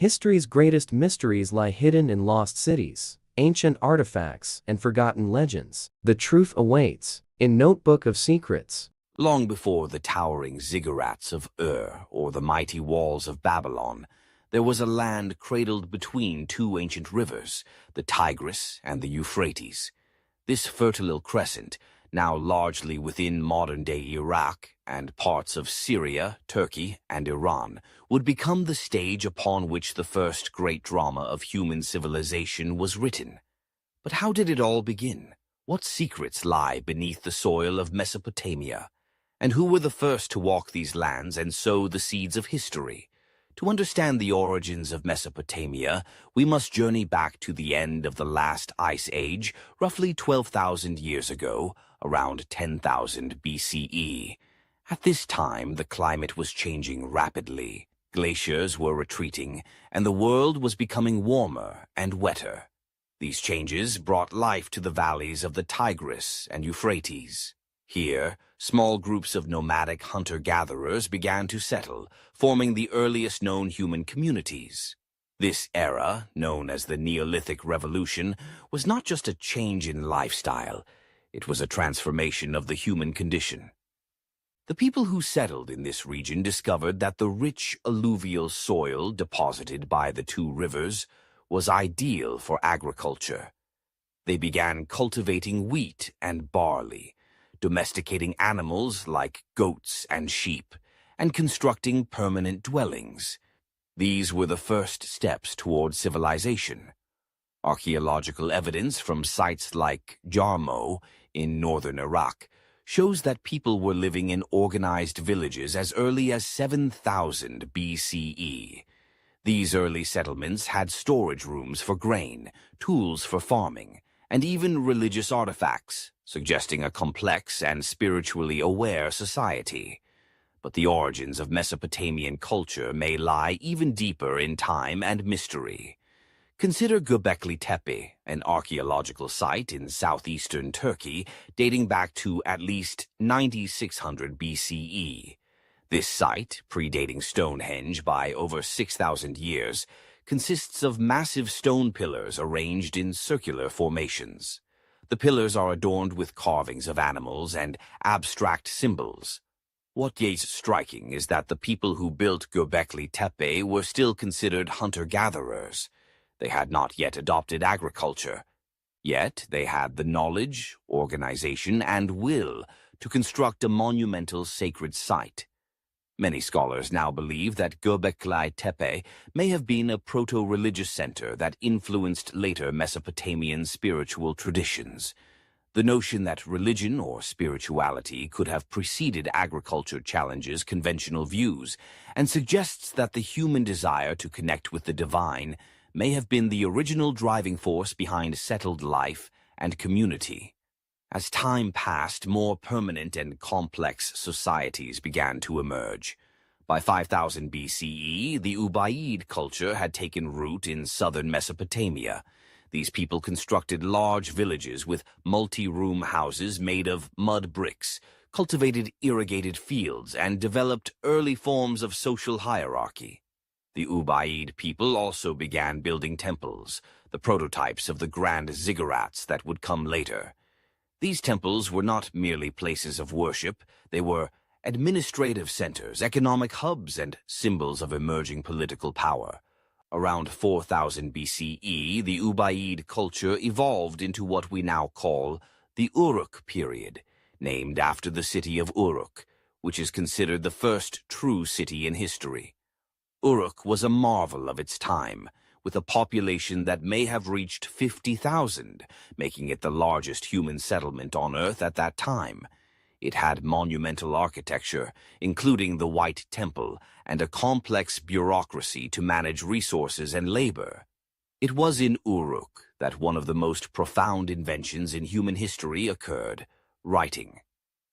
History's greatest mysteries lie hidden in lost cities, ancient artifacts, and forgotten legends. The truth awaits in Notebook of Secrets. Long before the towering Ziggurats of or the mighty walls of Babylon, there was a land cradled between two ancient rivers, the Tigris and the Euphrates. This fertile crescent, now largely within modern-day Iraq and parts of Syria, Turkey, and Iran, would become the stage upon which the first great drama of human civilization was written. But how did it all begin? What secrets lie beneath the soil of Mesopotamia? And who were the first to walk these lands and sow the seeds of history? To understand the origins of Mesopotamia, we must journey back to the end of the last ice age, roughly 12,000 years ago, around 10,000 BCE. At this time, the climate was changing rapidly. Glaciers were retreating, and the world was becoming warmer and wetter. These changes brought life to the valleys of the Tigris and Euphrates. Here, small groups of nomadic hunter-gatherers began to settle, forming the earliest known human communities. This era, known as the Neolithic Revolution, was not just a change in lifestyle, it was a transformation of the human condition. The people who settled in this region discovered that the rich alluvial soil deposited by the two rivers was ideal for agriculture. They began cultivating wheat and barley, domesticating animals like goats and sheep, and constructing permanent dwellings. These were the first steps toward civilization. Archaeological evidence from sites like Jarmo in northern Iraq shows that people were living in organized villages as early as 7,000 BCE. These early settlements had storage rooms for grain, tools for farming, and even religious artifacts, suggesting a complex and spiritually aware society. But the origins of Mesopotamian culture may lie even deeper in time and mystery. Consider Göbekli Tepe, an archaeological site in southeastern Turkey dating back to at least 9600 BCE. This site, predating Stonehenge by over 6,000 years, consists of massive stone pillars arranged in circular formations. The pillars are adorned with carvings of animals and abstract symbols. What is striking is that the people who built Göbekli Tepe were still considered hunter-gatherers. They had not yet adopted agriculture. Yet they had the knowledge, organization, and will to construct a monumental sacred site. Many scholars now believe that Göbekli Tepe may have been a proto-religious center that influenced later Mesopotamian spiritual traditions. The notion that religion or spirituality could have preceded agriculture challenges conventional views and suggests that the human desire to connect with the divine may have been the original driving force behind settled life and community. As time passed, more permanent and complex societies began to emerge. By 5000 BCE, the Ubaid culture had taken root in southern Mesopotamia. These people constructed large villages with multi-room houses made of mud bricks, cultivated irrigated fields, and developed early forms of social hierarchy. The Ubaid people also began building temples, the prototypes of the grand Ziggurats that would come later. These temples were not merely places of worship, they were administrative centers, economic hubs, and symbols of emerging political power. Around 4000 BCE, the Ubaid culture evolved into what we now call the Uruk period, named after the city of Uruk, which is considered the first true city in history. Uruk was a marvel of its time, with a population that may have reached 50,000, making it the largest human settlement on Earth at that time. It had monumental architecture, including the White Temple, and a complex bureaucracy to manage resources and labor. It was in Uruk that one of the most profound inventions in human history occurred: writing.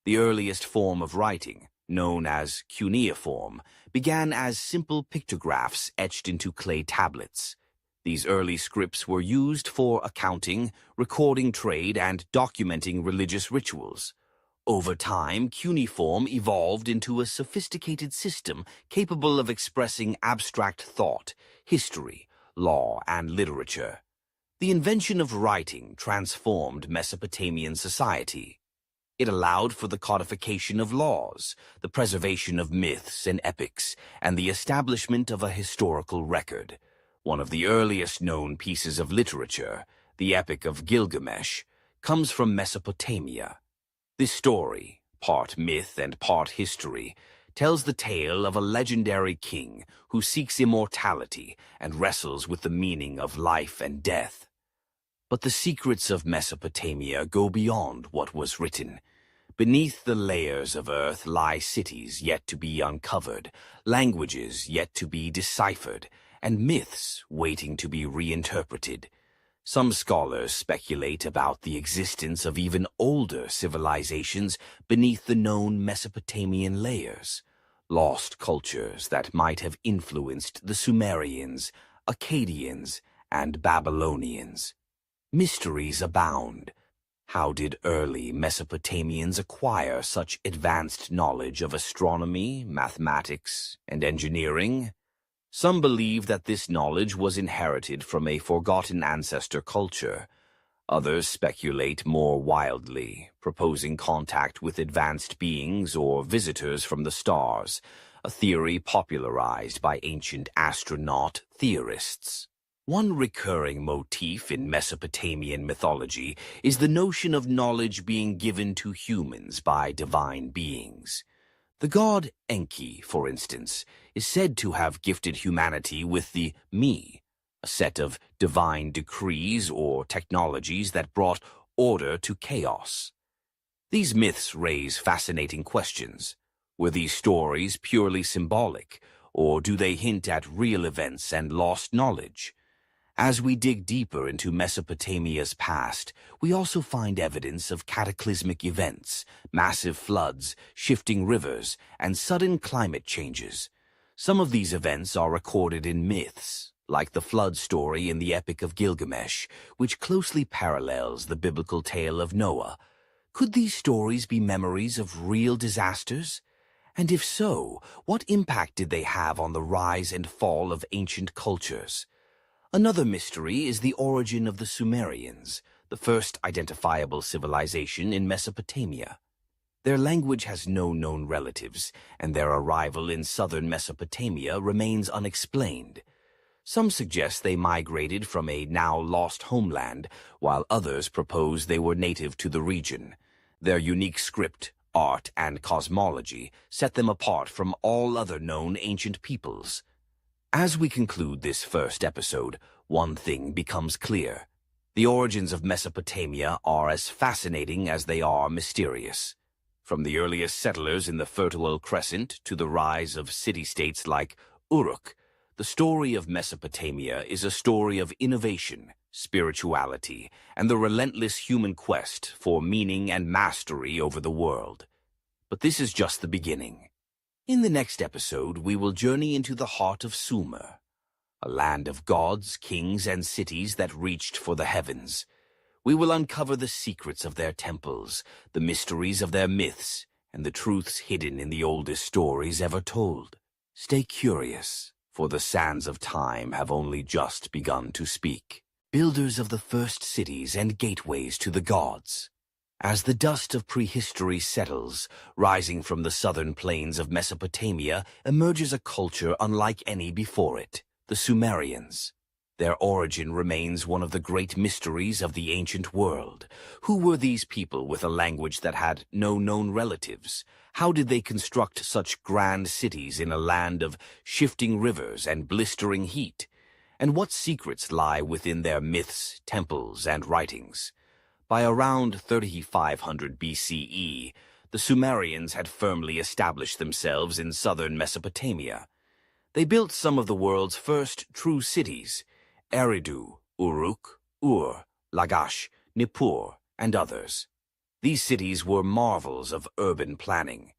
The earliest form of writing, known as Cuneiform, began as simple pictographs etched into clay tablets. These early scripts were used for accounting, recording trade, and documenting religious rituals. Over time, cuneiform evolved into a sophisticated system capable of expressing abstract thought, history, law, and literature. The invention of writing transformed Mesopotamian society. It allowed for the codification of laws, the preservation of myths and epics, and the establishment of a historical record. One of the earliest known pieces of literature, the Epic of Gilgamesh, comes from Mesopotamia. This story, part myth and part history, tells the tale of a legendary king who seeks immortality and wrestles with the meaning of life and death. But the secrets of Mesopotamia go beyond what was written. Beneath the layers of earth lie cities yet to be uncovered, languages yet to be deciphered, and myths waiting to be reinterpreted. Some scholars speculate about the existence of even older civilizations beneath the known Mesopotamian layers, lost cultures that might have influenced the Sumerians, Akkadians, and Babylonians. Mysteries abound. How did early Mesopotamians acquire such advanced knowledge of astronomy, mathematics, and engineering? Some believe that this knowledge was inherited from a forgotten ancestor culture. Others speculate more wildly, proposing contact with advanced beings or visitors from the stars, a theory popularized by ancient astronaut theorists. One recurring motif in Mesopotamian mythology is the notion of knowledge being given to humans by divine beings. The god Enki, for instance, is said to have gifted humanity with the Me, a set of divine decrees or technologies that brought order to chaos. These myths raise fascinating questions. Were these stories purely symbolic, or do they hint at real events and lost knowledge? As we dig deeper into Mesopotamia's past, we also find evidence of cataclysmic events, massive floods, shifting rivers, and sudden climate changes. Some of these events are recorded in myths, like the flood story in the Epic of Gilgamesh, which closely parallels the biblical tale of Noah. Could these stories be memories of real disasters? And if so, what impact did they have on the rise and fall of ancient cultures? Another mystery is the origin of the Sumerians, the first identifiable civilization in Mesopotamia. Their language has no known relatives, and their arrival in southern Mesopotamia remains unexplained. Some suggest they migrated from a now-lost homeland, while others propose they were native to the region. Their unique script, art, and cosmology set them apart from all other known ancient peoples. As we conclude this first episode, one thing becomes clear. The origins of Mesopotamia are as fascinating as they are mysterious. From the earliest settlers in the Fertile Crescent to the rise of city-states like Uruk, the story of Mesopotamia is a story of innovation, spirituality, and the relentless human quest for meaning and mastery over the world. But this is just the beginning. In the next episode, we will journey into the heart of Sumer, a land of gods, kings, and cities that reached for the heavens. We will uncover the secrets of their temples, the mysteries of their myths, and the truths hidden in the oldest stories ever told. Stay curious, for the sands of time have only just begun to speak. Builders of the first cities and gateways to the gods. As the dust of prehistory settles, rising from the southern plains of Mesopotamia emerges a culture unlike any before it, the Sumerians. Their origin remains one of the great mysteries of the ancient world. Who were these people with a language that had no known relatives? How did they construct such grand cities in a land of shifting rivers and blistering heat? And what secrets lie within their myths, temples, and writings? By around 3500 BCE, the Sumerians had firmly established themselves in southern Mesopotamia. They built some of the world's first true cities, Eridu, Uruk, Ur, Lagash, Nippur, and others. These cities were marvels of urban planning.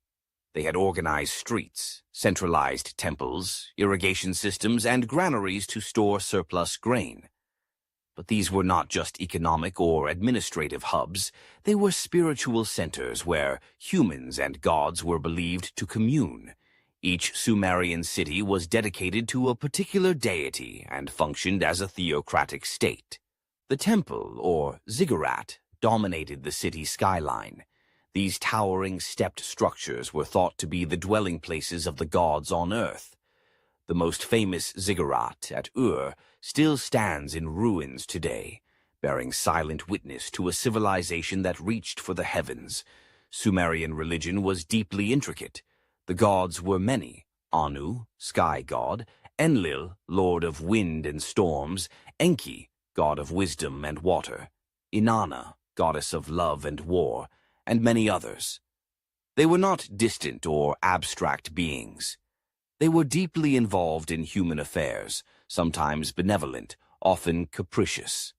They had organized streets, centralized temples, irrigation systems, and granaries to store surplus grain. But these were not just economic or administrative hubs, they were spiritual centers where humans and gods were believed to commune. Each Sumerian city was dedicated to a particular deity and functioned as a theocratic state. The temple, or ziggurat, dominated the city skyline. These towering stepped structures were thought to be the dwelling places of the gods on earth. The most famous ziggurat at Ur still stands in ruins today, bearing silent witness to a civilization that reached for the heavens. Sumerian religion was deeply intricate. The gods were many: Anu, sky god; Enlil, lord of wind and storms; Enki, god of wisdom and water; Inanna, goddess of love and war, and many others. They were not distant or abstract beings. They were deeply involved in human affairs, sometimes benevolent, often capricious.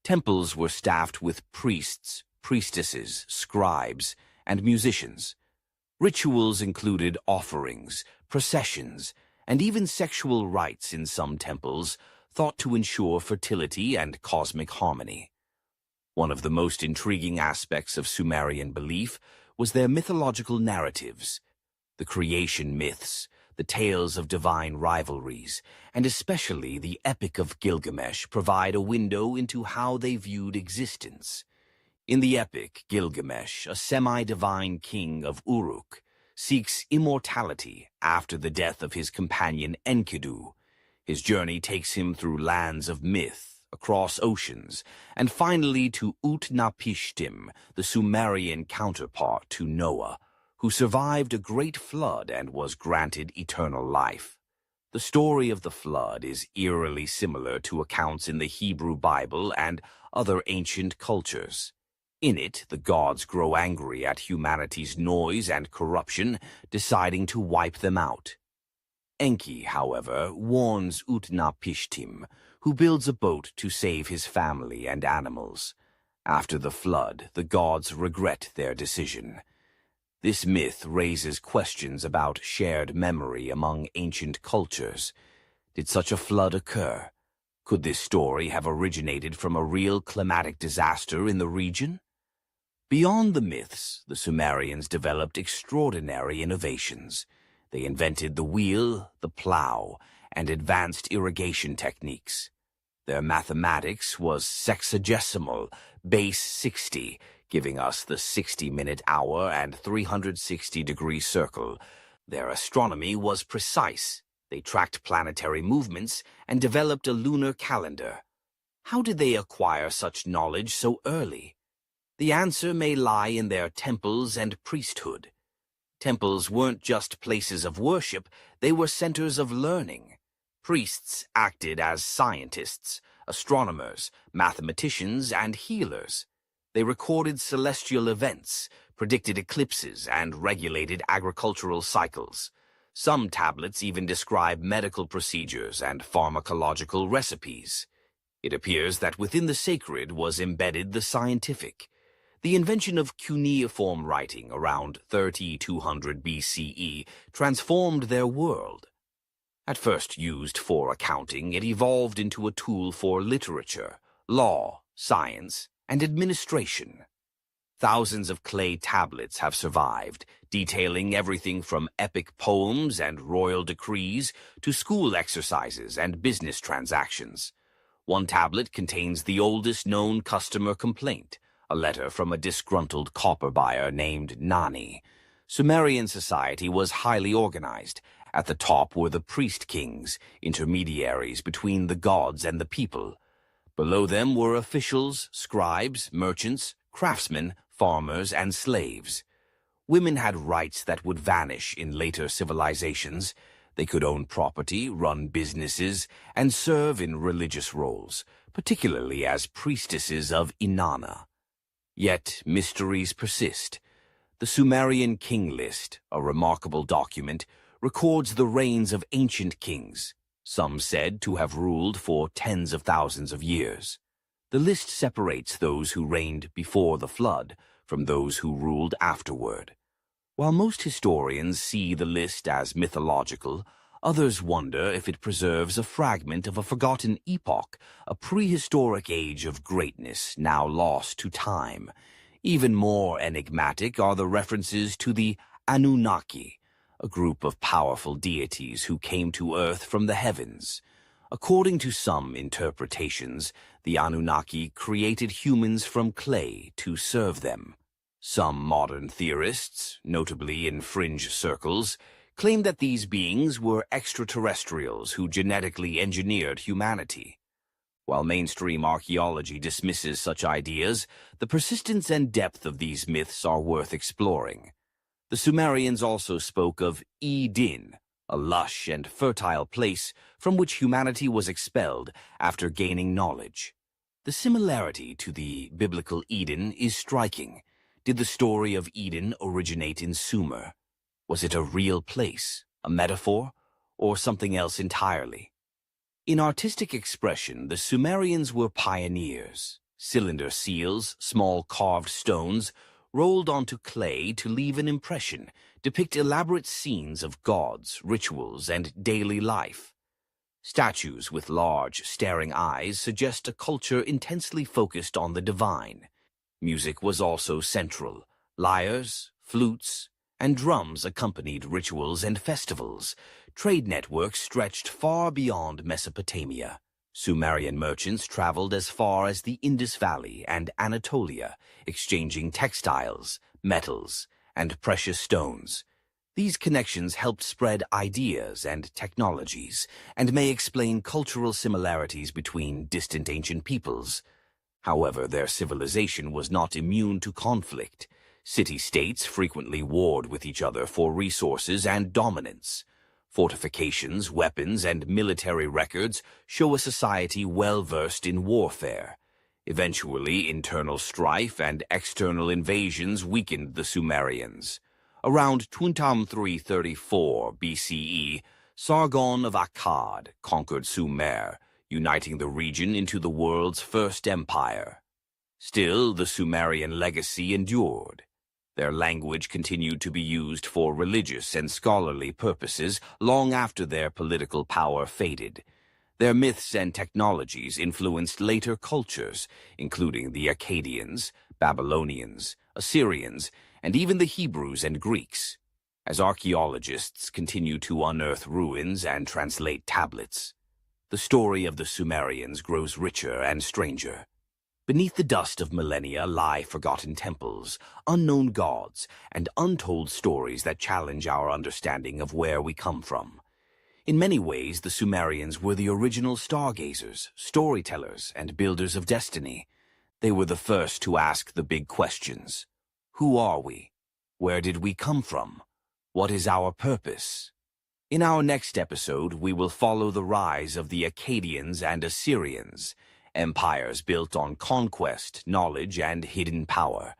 Temples were staffed with priests, priestesses, scribes, and musicians. Rituals included offerings, processions, and even sexual rites in some temples, thought to ensure fertility and cosmic harmony. One of the most intriguing aspects of Sumerian belief was their mythological narratives. The creation myths, the tales of divine rivalries, and especially the Epic of Gilgamesh provide a window into how they viewed existence. In the epic, Gilgamesh, a semi-divine king of Uruk, seeks immortality after the death of his companion Enkidu. His journey takes him through lands of myth, across oceans, and finally to Utnapishtim, the Sumerian counterpart to Noah, who survived a great flood and was granted eternal life. The story of the flood is eerily similar to accounts in the Hebrew Bible and other ancient cultures. In it, the gods grow angry at humanity's noise and corruption, deciding to wipe them out. Enki, however, warns Utnapishtim, who builds a boat to save his family and animals. After the flood, the gods regret their decision. This myth raises questions about shared memory among ancient cultures. Did such a flood occur? Could this story have originated from a real climatic disaster in the region? Beyond the myths, the Sumerians developed extraordinary innovations. They invented the wheel, the plow, and advanced irrigation techniques. Their mathematics was sexagesimal, base 60, giving us the 60-minute hour and 360-degree circle. Their astronomy was precise. They tracked planetary movements and developed a lunar calendar. How did they acquire such knowledge so early? The answer may lie in their temples and priesthood. Temples weren't just places of worship, they were centers of learning. Priests acted as scientists, astronomers, mathematicians, and healers. They recorded celestial events, predicted eclipses, and regulated agricultural cycles. Some tablets even describe medical procedures and pharmacological recipes. It appears that within the sacred was embedded the scientific. The invention of cuneiform writing around 3200 BCE transformed their world. At first used for accounting, it evolved into a tool for literature, law, science, and administration. Thousands of clay tablets have survived, detailing everything from epic poems and royal decrees to school exercises and business transactions. One tablet contains the oldest known customer complaint, a letter from a disgruntled copper buyer named Nani. Sumerian society was highly organized. At the top were the priest kings, intermediaries between the gods and the people. Below them were officials, scribes, merchants, craftsmen, farmers, and slaves. Women had rights that would vanish in later civilizations. They could own property, run businesses, and serve in religious roles, particularly as priestesses of Inanna. Yet mysteries persist. The Sumerian king list, a remarkable document, records the reigns of ancient kings, some said to have ruled for tens of thousands of years. The list separates those who reigned before the flood from those who ruled afterward. While most historians see the list as mythological, Others wonder if it preserves a fragment of a forgotten epoch, a prehistoric age of greatness now lost to time. Even more enigmatic are the references to the Anunnaki, a group of powerful deities who came to Earth from the heavens. According to some interpretations, the Anunnaki created humans from clay to serve them. Some modern theorists, notably in fringe circles, claim that these beings were extraterrestrials who genetically engineered humanity. While mainstream archaeology dismisses such ideas, the persistence and depth of these myths are worth exploring. The Sumerians also spoke of Eden, a lush and fertile place from which humanity was expelled after gaining knowledge. The similarity to the biblical Eden is striking. Did the story of Eden originate in Sumer? Was it a real place, a metaphor, or something else entirely? In artistic expression, the Sumerians were pioneers. Cylinder seals, small carved stones, rolled onto clay to leave an impression, depict elaborate scenes of gods, rituals, and daily life. Statues with large, staring eyes suggest a culture intensely focused on the divine. Music was also central. Lyres, flutes, and drums accompanied rituals and festivals. Trade networks stretched far beyond Mesopotamia. Sumerian merchants traveled as far as the Indus Valley and Anatolia, exchanging textiles, metals, and precious stones. These connections helped spread ideas and technologies, and may explain cultural similarities between distant ancient peoples. However, their civilization was not immune to conflict. City-states frequently warred with each other for resources and dominance. Fortifications, weapons, and military records show a society well-versed in warfare. Eventually, internal strife and external invasions weakened the Sumerians. Around 2334 BCE, Sargon of Akkad conquered Sumer, uniting the region into the world's first empire. Still, the Sumerian legacy endured. Their language continued to be used for religious and scholarly purposes long after their political power faded. Their myths and technologies influenced later cultures, including the Akkadians, Babylonians, Assyrians, and even the Hebrews and Greeks. As archaeologists continue to unearth ruins and translate tablets, the story of the Sumerians grows richer and stranger. Beneath the dust of millennia lie forgotten temples, unknown gods, and untold stories that challenge our understanding of where we come from. In many ways, the Sumerians were the original stargazers, storytellers, and builders of destiny. They were the first to ask the big questions. Who are we? Where did we come from? What is our purpose? In our next episode, we will follow the rise of the Akkadians and Assyrians, empires built on conquest, knowledge, and hidden power.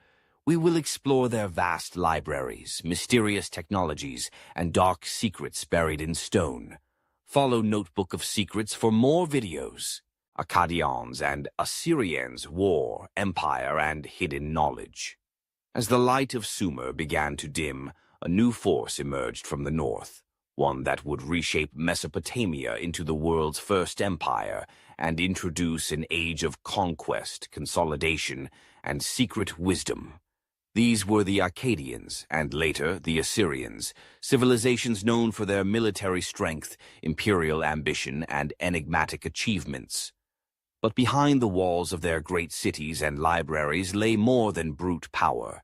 We will explore their vast libraries, mysterious technologies, and dark secrets buried in stone. Follow Notebook of Secrets for more videos. Akkadians and Assyrians, war, empire, and hidden knowledge. As the light of Sumer began to dim, a new force emerged from the north, one that would reshape Mesopotamia into the world's first empire and introduce an age of conquest, consolidation, and secret wisdom. These were the Akkadians, and later the Assyrians, civilizations known for their military strength, imperial ambition, and enigmatic achievements. But behind the walls of their great cities and libraries lay more than brute power.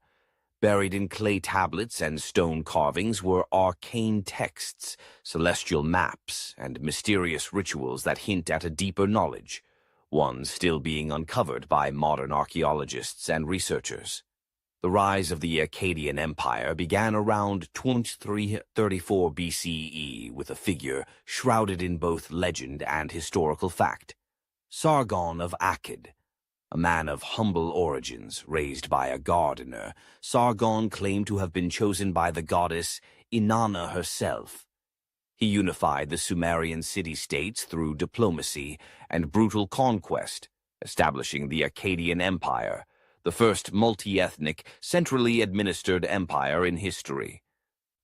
Buried in clay tablets and stone carvings were arcane texts, celestial maps, and mysterious rituals that hint at a deeper knowledge, one still being uncovered by modern archaeologists and researchers. The rise of the Akkadian Empire began around 2334 BCE with a figure shrouded in both legend and historical fact. Sargon of Akkad. A man of humble origins, raised by a gardener, Sargon claimed to have been chosen by the goddess Inanna herself. He unified the Sumerian city-states through diplomacy and brutal conquest, establishing the Akkadian Empire, the first multi-ethnic, centrally administered empire in history.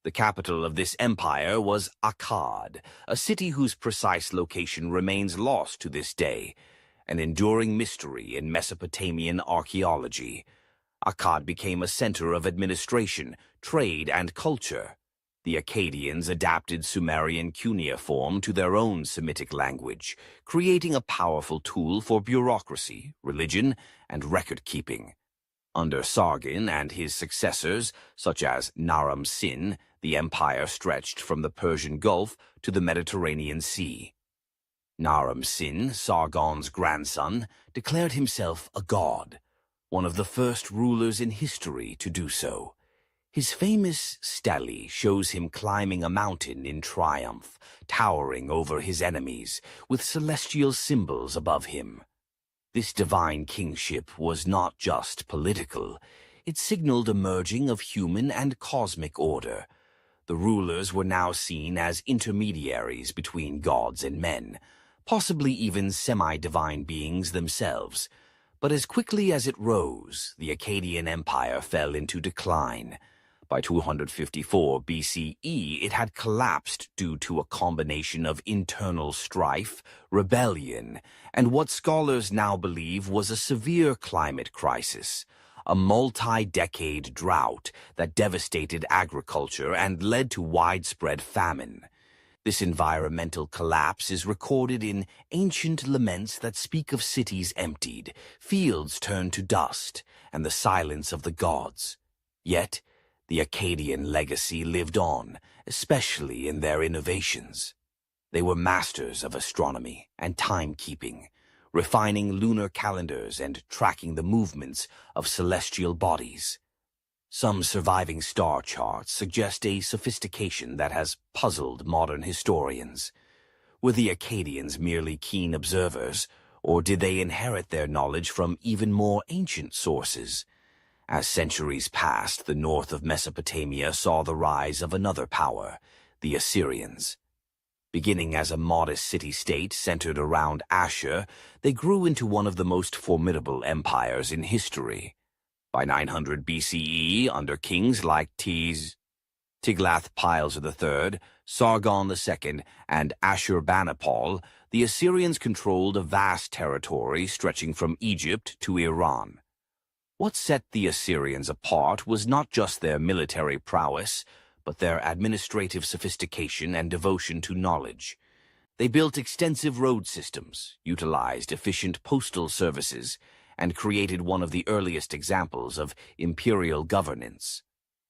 The capital of this empire was Akkad, a city whose precise location remains lost to this day, an enduring mystery in Mesopotamian archaeology. Akkad became a center of administration, trade, and culture. The Akkadians adapted Sumerian cuneiform to their own Semitic language, creating a powerful tool for bureaucracy, religion, and record-keeping. Under Sargon and his successors, such as Naram Sin, the empire stretched from the Persian Gulf to the Mediterranean Sea. Naram Sin, Sargon's grandson, declared himself a god, one of the first rulers in history to do so. His famous stele shows him climbing a mountain in triumph, towering over his enemies, with celestial symbols above him. This divine kingship was not just political. It signaled a merging of human and cosmic order. The rulers were now seen as intermediaries between gods and men, possibly even semi-divine beings themselves. But as quickly as it rose, the Akkadian Empire fell into decline. By 254 BCE, it had collapsed due to a combination of internal strife, rebellion, and what scholars now believe was a severe climate crisis, a multi-decade drought that devastated agriculture and led to widespread famine. This environmental collapse is recorded in ancient laments that speak of cities emptied, fields turned to dust, and the silence of the gods. Yet, the Akkadian legacy lived on, especially in their innovations. They were masters of astronomy and timekeeping, refining lunar calendars and tracking the movements of celestial bodies. Some surviving star charts suggest a sophistication that has puzzled modern historians. Were the Akkadians merely keen observers, or did they inherit their knowledge from even more ancient sources? As centuries passed, the north of Mesopotamia saw the rise of another power, the Assyrians. Beginning as a modest city-state centered around Ashur, they grew into one of the most formidable empires in history. By 900 BCE, under kings like Tiglath-Pileser III, Sargon II, and Ashurbanipal, the Assyrians controlled a vast territory stretching from Egypt to Iran. What set the Assyrians apart was not just their military prowess, but their administrative sophistication and devotion to knowledge. They built extensive road systems, utilized efficient postal services, and created one of the earliest examples of imperial governance.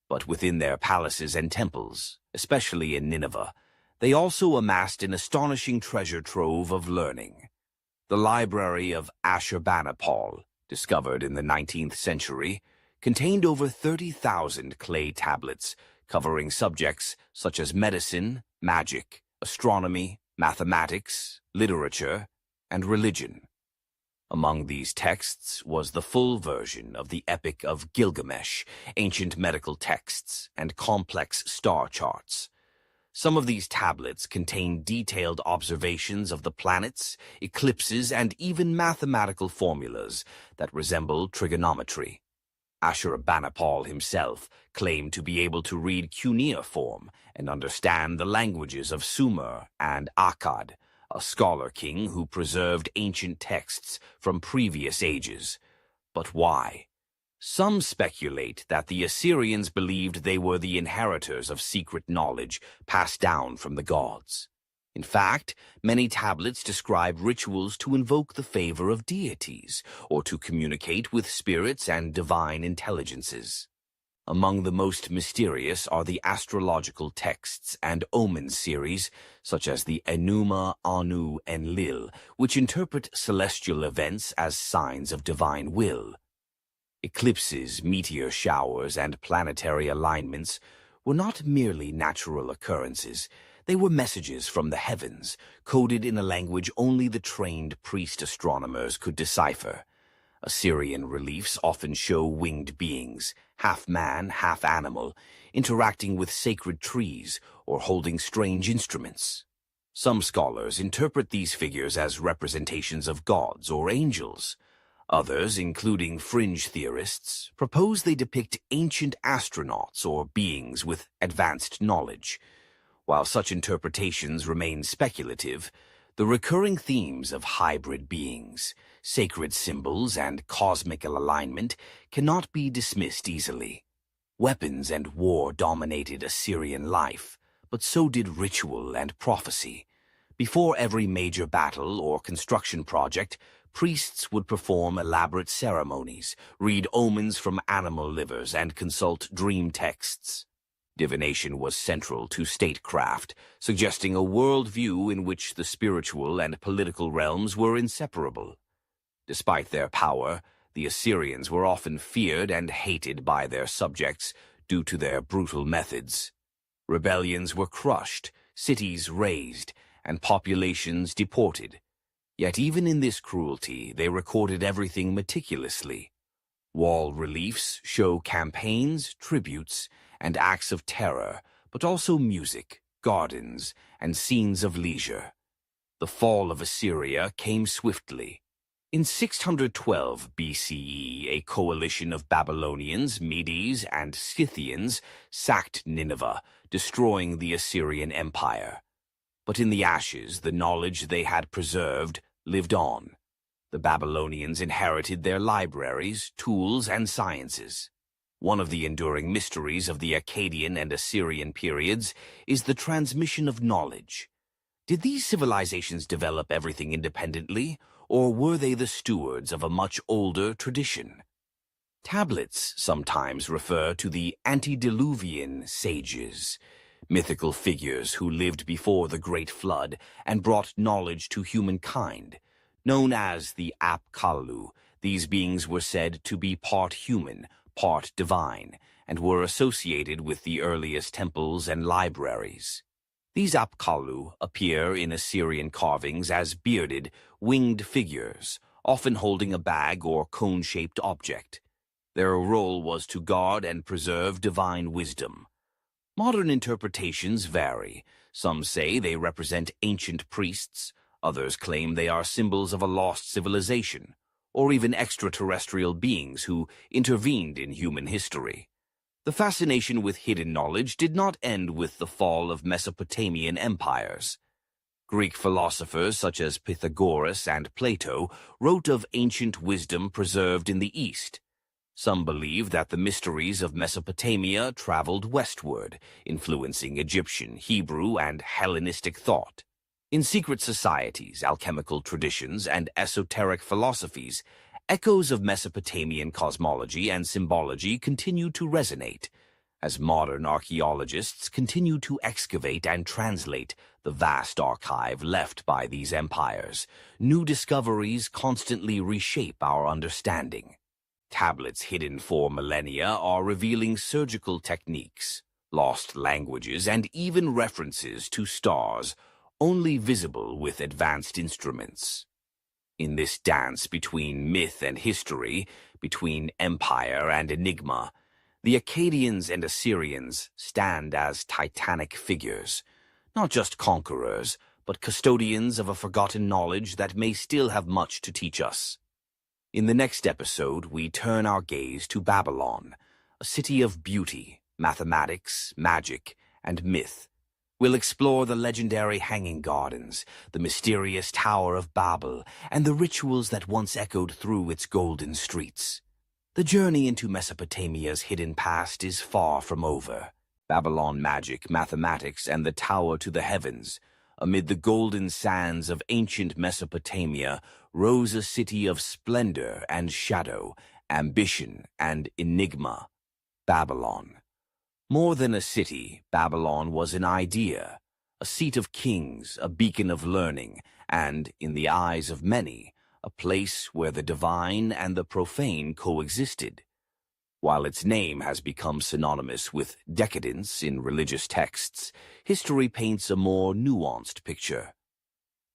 But within their palaces and temples, especially in Nineveh, they also amassed an astonishing treasure trove of learning. The library of Ashurbanipal, discovered in the 19th century, contained over 30,000 clay tablets covering subjects such as medicine, magic, astronomy, mathematics, literature, and religion. Among these texts was the full version of the Epic of Gilgamesh, ancient medical texts, and complex star charts. Some of these tablets contain detailed observations of the planets, eclipses, and even mathematical formulas that resemble trigonometry. Ashurbanipal himself claimed to be able to read cuneiform and understand the languages of Sumer and Akkad, a scholar king who preserved ancient texts from previous ages. But why? Some speculate that the Assyrians believed they were the inheritors of secret knowledge passed down from the gods. In fact, many tablets describe rituals to invoke the favor of deities or to communicate with spirits and divine intelligences. Among the most mysterious are the astrological texts and omen series, such as the Enuma, Anu, and Lil, which interpret celestial events as signs of divine will. Eclipses, meteor showers, and planetary alignments were not merely natural occurrences. They were messages from the heavens, coded in a language only the trained priest astronomers could decipher. Assyrian reliefs often show winged beings, half man, half animal, interacting with sacred trees or holding strange instruments. Some scholars interpret these figures as representations of gods or angels. Others, including fringe theorists, propose they depict ancient astronauts or beings with advanced knowledge. While such interpretations remain speculative, the recurring themes of hybrid beings, sacred symbols, and cosmic alignment cannot be dismissed easily. Weapons and war dominated Assyrian life, but so did ritual and prophecy. Before every major battle or construction project, priests would perform elaborate ceremonies, read omens from animal livers, and consult dream texts. Divination was central to statecraft, suggesting a worldview in which the spiritual and political realms were inseparable. Despite their power, the Assyrians were often feared and hated by their subjects due to their brutal methods. Rebellions were crushed, cities razed, and populations deported. Yet even in this cruelty, they recorded everything meticulously. Wall reliefs show campaigns, tributes, and acts of terror, but also music, gardens, and scenes of leisure. The fall of Assyria came swiftly. In 612 BCE, a coalition of Babylonians, Medes, and Scythians sacked Nineveh, destroying the Assyrian Empire. But in the ashes, the knowledge they had preserved lived on. The Babylonians inherited their libraries, tools, and sciences. One of the enduring mysteries of the Akkadian and Assyrian periods is the transmission of knowledge. Did these civilizations develop everything independently, or were they the stewards of a much older tradition? Tablets sometimes refer to the antediluvian sages, mythical figures who lived before the Great Flood and brought knowledge to humankind. Known as the Apkallu, these beings were said to be part human, part divine, and were associated with the earliest temples and libraries. These Apkallu appear in Assyrian carvings as bearded, winged figures, often holding a bag or cone-shaped object. Their role was to guard and preserve divine wisdom. Modern interpretations vary. Some say they represent ancient priests, others claim they are symbols of a lost civilization, or even extraterrestrial beings who intervened in human history. The fascination with hidden knowledge did not end with the fall of Mesopotamian empires. Greek philosophers such as Pythagoras and Plato wrote of ancient wisdom preserved in the East. Some believe that the mysteries of Mesopotamia traveled westward, influencing Egyptian, Hebrew, and Hellenistic thought. In secret societies, alchemical traditions, and esoteric philosophies, echoes of Mesopotamian cosmology and symbology continue to resonate. As modern archaeologists continue to excavate and translate the vast archive left by these empires, new discoveries constantly reshape our understanding. Tablets hidden for millennia are revealing surgical techniques, lost languages, and even references to stars, only visible with advanced instruments. In this dance between myth and history, between empire and enigma, the Akkadians and Assyrians stand as titanic figures, not just conquerors, but custodians of a forgotten knowledge that may still have much to teach us. In the next episode, we turn our gaze to Babylon, a city of beauty, mathematics, magic, and myth. We'll explore the legendary hanging gardens, the mysterious Tower of Babel, and the rituals that once echoed through its golden streets. The journey into Mesopotamia's hidden past is far from over. Babylon magic, mathematics, and the tower to the heavens. Amid the golden sands of ancient Mesopotamia rose a city of splendor and shadow, ambition and enigma, Babylon. More than a city, Babylon was an idea, a seat of kings, a beacon of learning, and, in the eyes of many, a place where the divine and the profane coexisted. While its name has become synonymous with decadence in religious texts, history paints a more nuanced picture.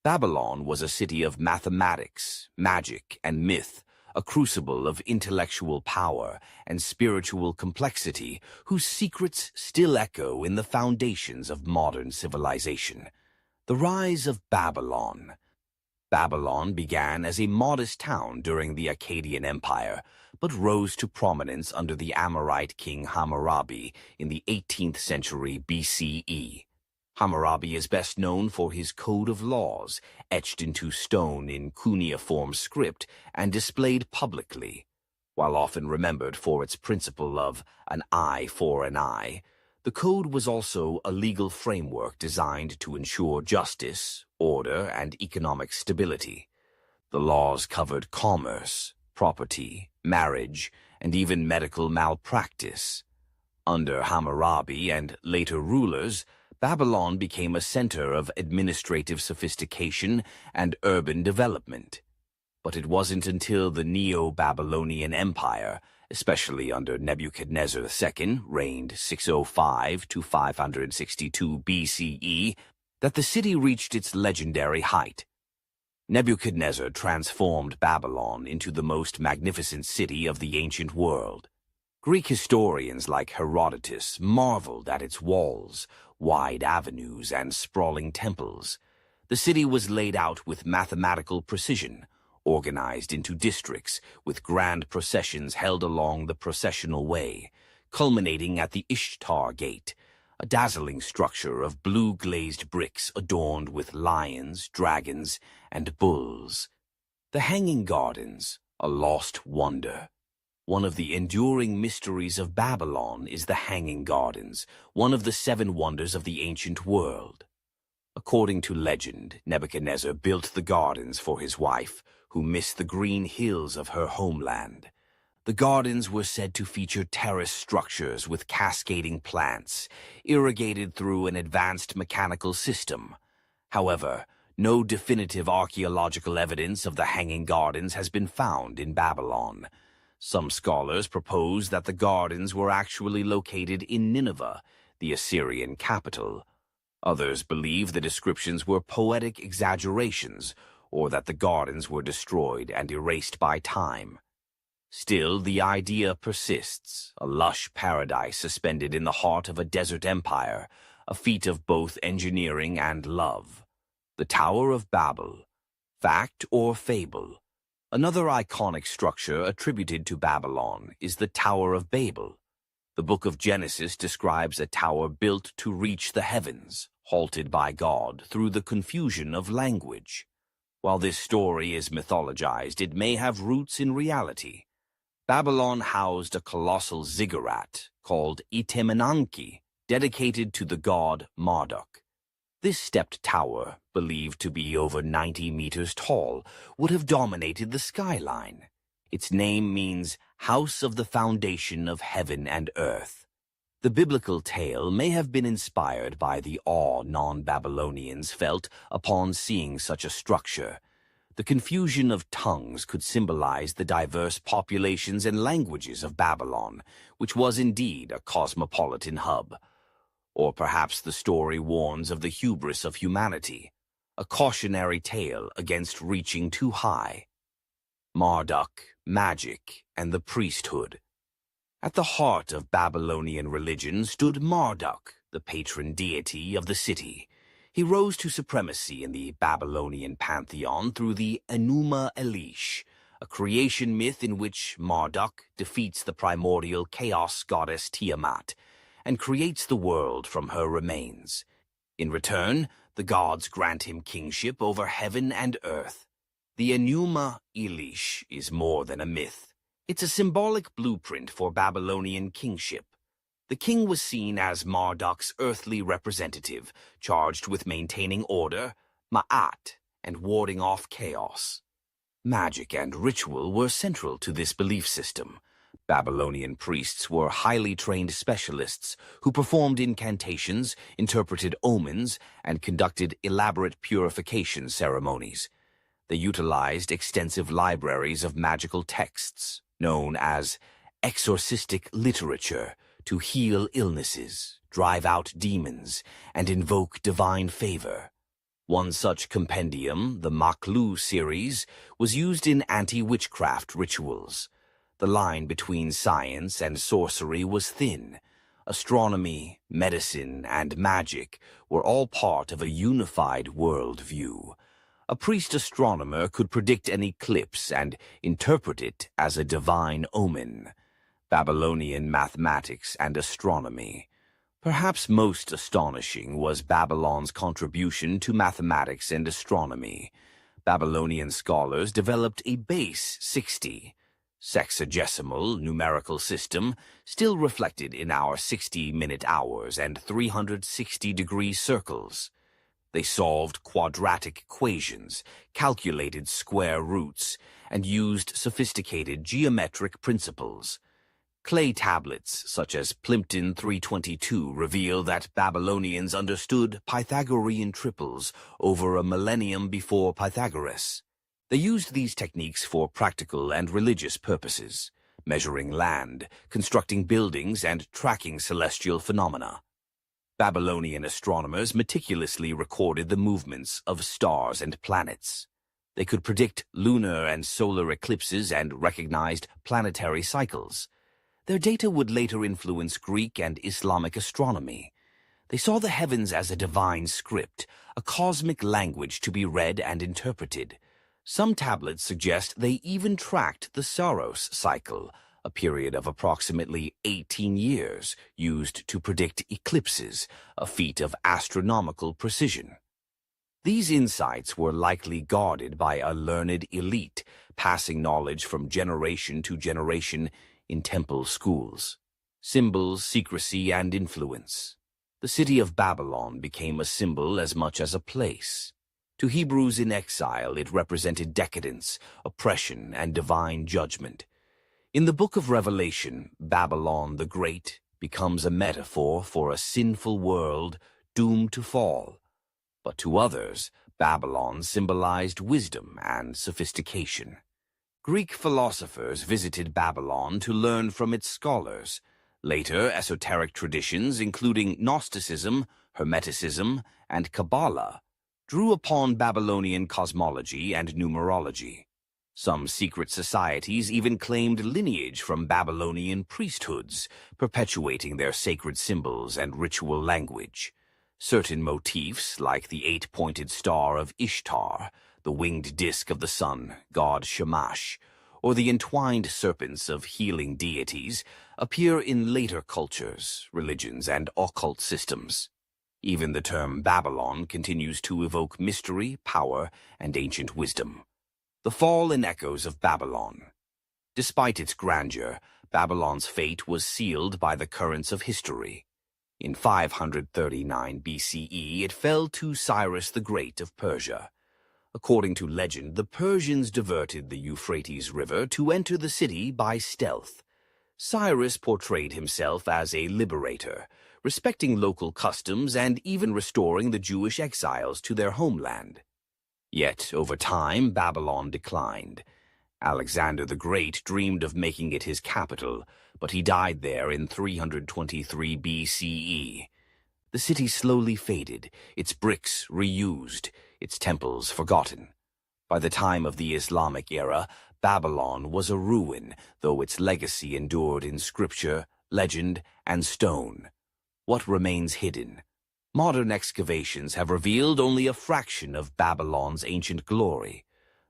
Babylon was a city of mathematics, magic, and myth, a crucible of intellectual power and spiritual complexity whose secrets still echo in the foundations of modern civilization. The rise of Babylon. Babylon began as a modest town during the Akkadian Empire, but rose to prominence under the Amorite king Hammurabi in the 18th century BCE. Hammurabi is best known for his code of laws, etched into stone in cuneiform script and displayed publicly. While often remembered for its principle of an eye for an eye, the code was also a legal framework designed to ensure justice, order, and economic stability. The laws covered commerce, property, marriage, and even medical malpractice. Under Hammurabi and later rulers, Babylon became a center of administrative sophistication and urban development. But it wasn't until the Neo-Babylonian Empire, especially under Nebuchadnezzar II, reigned 605 to 562 BCE, that the city reached its legendary height. Nebuchadnezzar transformed Babylon into the most magnificent city of the ancient world. Greek historians like Herodotus marveled at its walls, wide avenues, and sprawling temples. The city was laid out with mathematical precision, organized into districts with grand processions held along the processional way, culminating at the Ishtar Gate, a dazzling structure of blue-glazed bricks adorned with lions, dragons, and bulls. The Hanging Gardens, a lost wonder. One of the enduring mysteries of Babylon is the Hanging Gardens, one of the 7 wonders of the ancient world. According to legend, Nebuchadnezzar built the gardens for his wife, who missed the green hills of her homeland. The gardens were said to feature terrace structures with cascading plants, irrigated through an advanced mechanical system. However, no definitive archaeological evidence of the Hanging Gardens has been found in Babylon. Some scholars propose that the gardens were actually located in Nineveh, the Assyrian capital. Others believe the descriptions were poetic exaggerations, or that the gardens were destroyed and erased by time. Still, the idea persists, a lush paradise suspended in the heart of a desert empire, a feat of both engineering and love. The Tower of Babel. Fact or fable? Another iconic structure attributed to Babylon is the Tower of Babel. The Book of Genesis describes a tower built to reach the heavens, halted by God through the confusion of language. While this story is mythologized, it may have roots in reality. Babylon housed a colossal ziggurat called Itemenanki, dedicated to the god Marduk. This stepped tower, believed to be over 90 meters tall, would have dominated the skyline. Its name means House of the Foundation of Heaven and Earth. The biblical tale may have been inspired by the awe non-Babylonians felt upon seeing such a structure. The confusion of tongues could symbolize the diverse populations and languages of Babylon, which was indeed a cosmopolitan hub. Or perhaps the story warns of the hubris of humanity, a cautionary tale against reaching too high. Marduk, magic, and the priesthood. At the heart of Babylonian religion stood Marduk, the patron deity of the city. He rose to supremacy in the Babylonian pantheon through the Enuma Elish, a creation myth in which Marduk defeats the primordial chaos goddess Tiamat and creates the world from her remains. In return, the gods grant him kingship over heaven and earth. The Enuma Elish is more than a myth. It's a symbolic blueprint for Babylonian kingship. The king was seen as Marduk's earthly representative, charged with maintaining order, ma'at, and warding off chaos. Magic and ritual were central to this belief system. Babylonian priests were highly trained specialists who performed incantations, interpreted omens, and conducted elaborate purification ceremonies. They utilized extensive libraries of magical texts, known as exorcistic literature, to heal illnesses, drive out demons, and invoke divine favor. One such compendium, the Maklu series, was used in anti-witchcraft rituals. The line between science and sorcery was thin. Astronomy, medicine, and magic were all part of a unified worldview. A priest astronomer could predict an eclipse and interpret it as a divine omen. Babylonian mathematics and astronomy. Perhaps most astonishing was Babylon's contribution to mathematics and astronomy. Babylonian scholars developed a base 60, sexagesimal numerical system still reflected in our 60-minute hours and 360-degree circles. They solved quadratic equations, calculated square roots, and used sophisticated geometric principles. Clay tablets, such as Plimpton 322, reveal that Babylonians understood Pythagorean triples over a millennium before Pythagoras. They used these techniques for practical and religious purposes, measuring land, constructing buildings, and tracking celestial phenomena. Babylonian astronomers meticulously recorded the movements of stars and planets. They could predict lunar and solar eclipses and recognized planetary cycles. Their data would later influence Greek and Islamic astronomy. They saw the heavens as a divine script, a cosmic language to be read and interpreted. Some tablets suggest they even tracked the Saros cycle, a period of approximately 18 years used to predict eclipses, a feat of astronomical precision. These insights were likely guarded by a learned elite, passing knowledge from generation to generation in temple schools. Symbols, secrecy, and influence. The city of Babylon became a symbol as much as a place. To Hebrews in exile, it represented decadence, oppression, and divine judgment. In the book of Revelation, Babylon the Great becomes a metaphor for a sinful world doomed to fall. But to others, Babylon symbolized wisdom and sophistication. Greek philosophers visited Babylon to learn from its scholars. Later, esoteric traditions, including Gnosticism, Hermeticism, and Kabbalah, drew upon Babylonian cosmology and numerology. Some secret societies even claimed lineage from Babylonian priesthoods, perpetuating their sacred symbols and ritual language. Certain motifs, like the 8-pointed star of Ishtar, the winged disk of the sun, god Shamash, or the entwined serpents of healing deities, appear in later cultures, religions, and occult systems. Even the term Babylon continues to evoke mystery, power, and ancient wisdom. The fall and echoes of Babylon. Despite its grandeur, Babylon's fate was sealed by the currents of history. In 539 BCE, it fell to Cyrus the Great of Persia. According to legend, the Persians diverted the Euphrates River to enter the city by stealth. Cyrus portrayed himself as a liberator, respecting local customs and even restoring the Jewish exiles to their homeland. Yet, over time, Babylon declined. Alexander the Great dreamed of making it his capital, but he died there in 323 BCE. The city slowly faded, its bricks reused, its temples forgotten. By the time of the Islamic era, Babylon was a ruin, though its legacy endured in scripture, legend, and stone. What remains hidden? Modern excavations have revealed only a fraction of Babylon's ancient glory.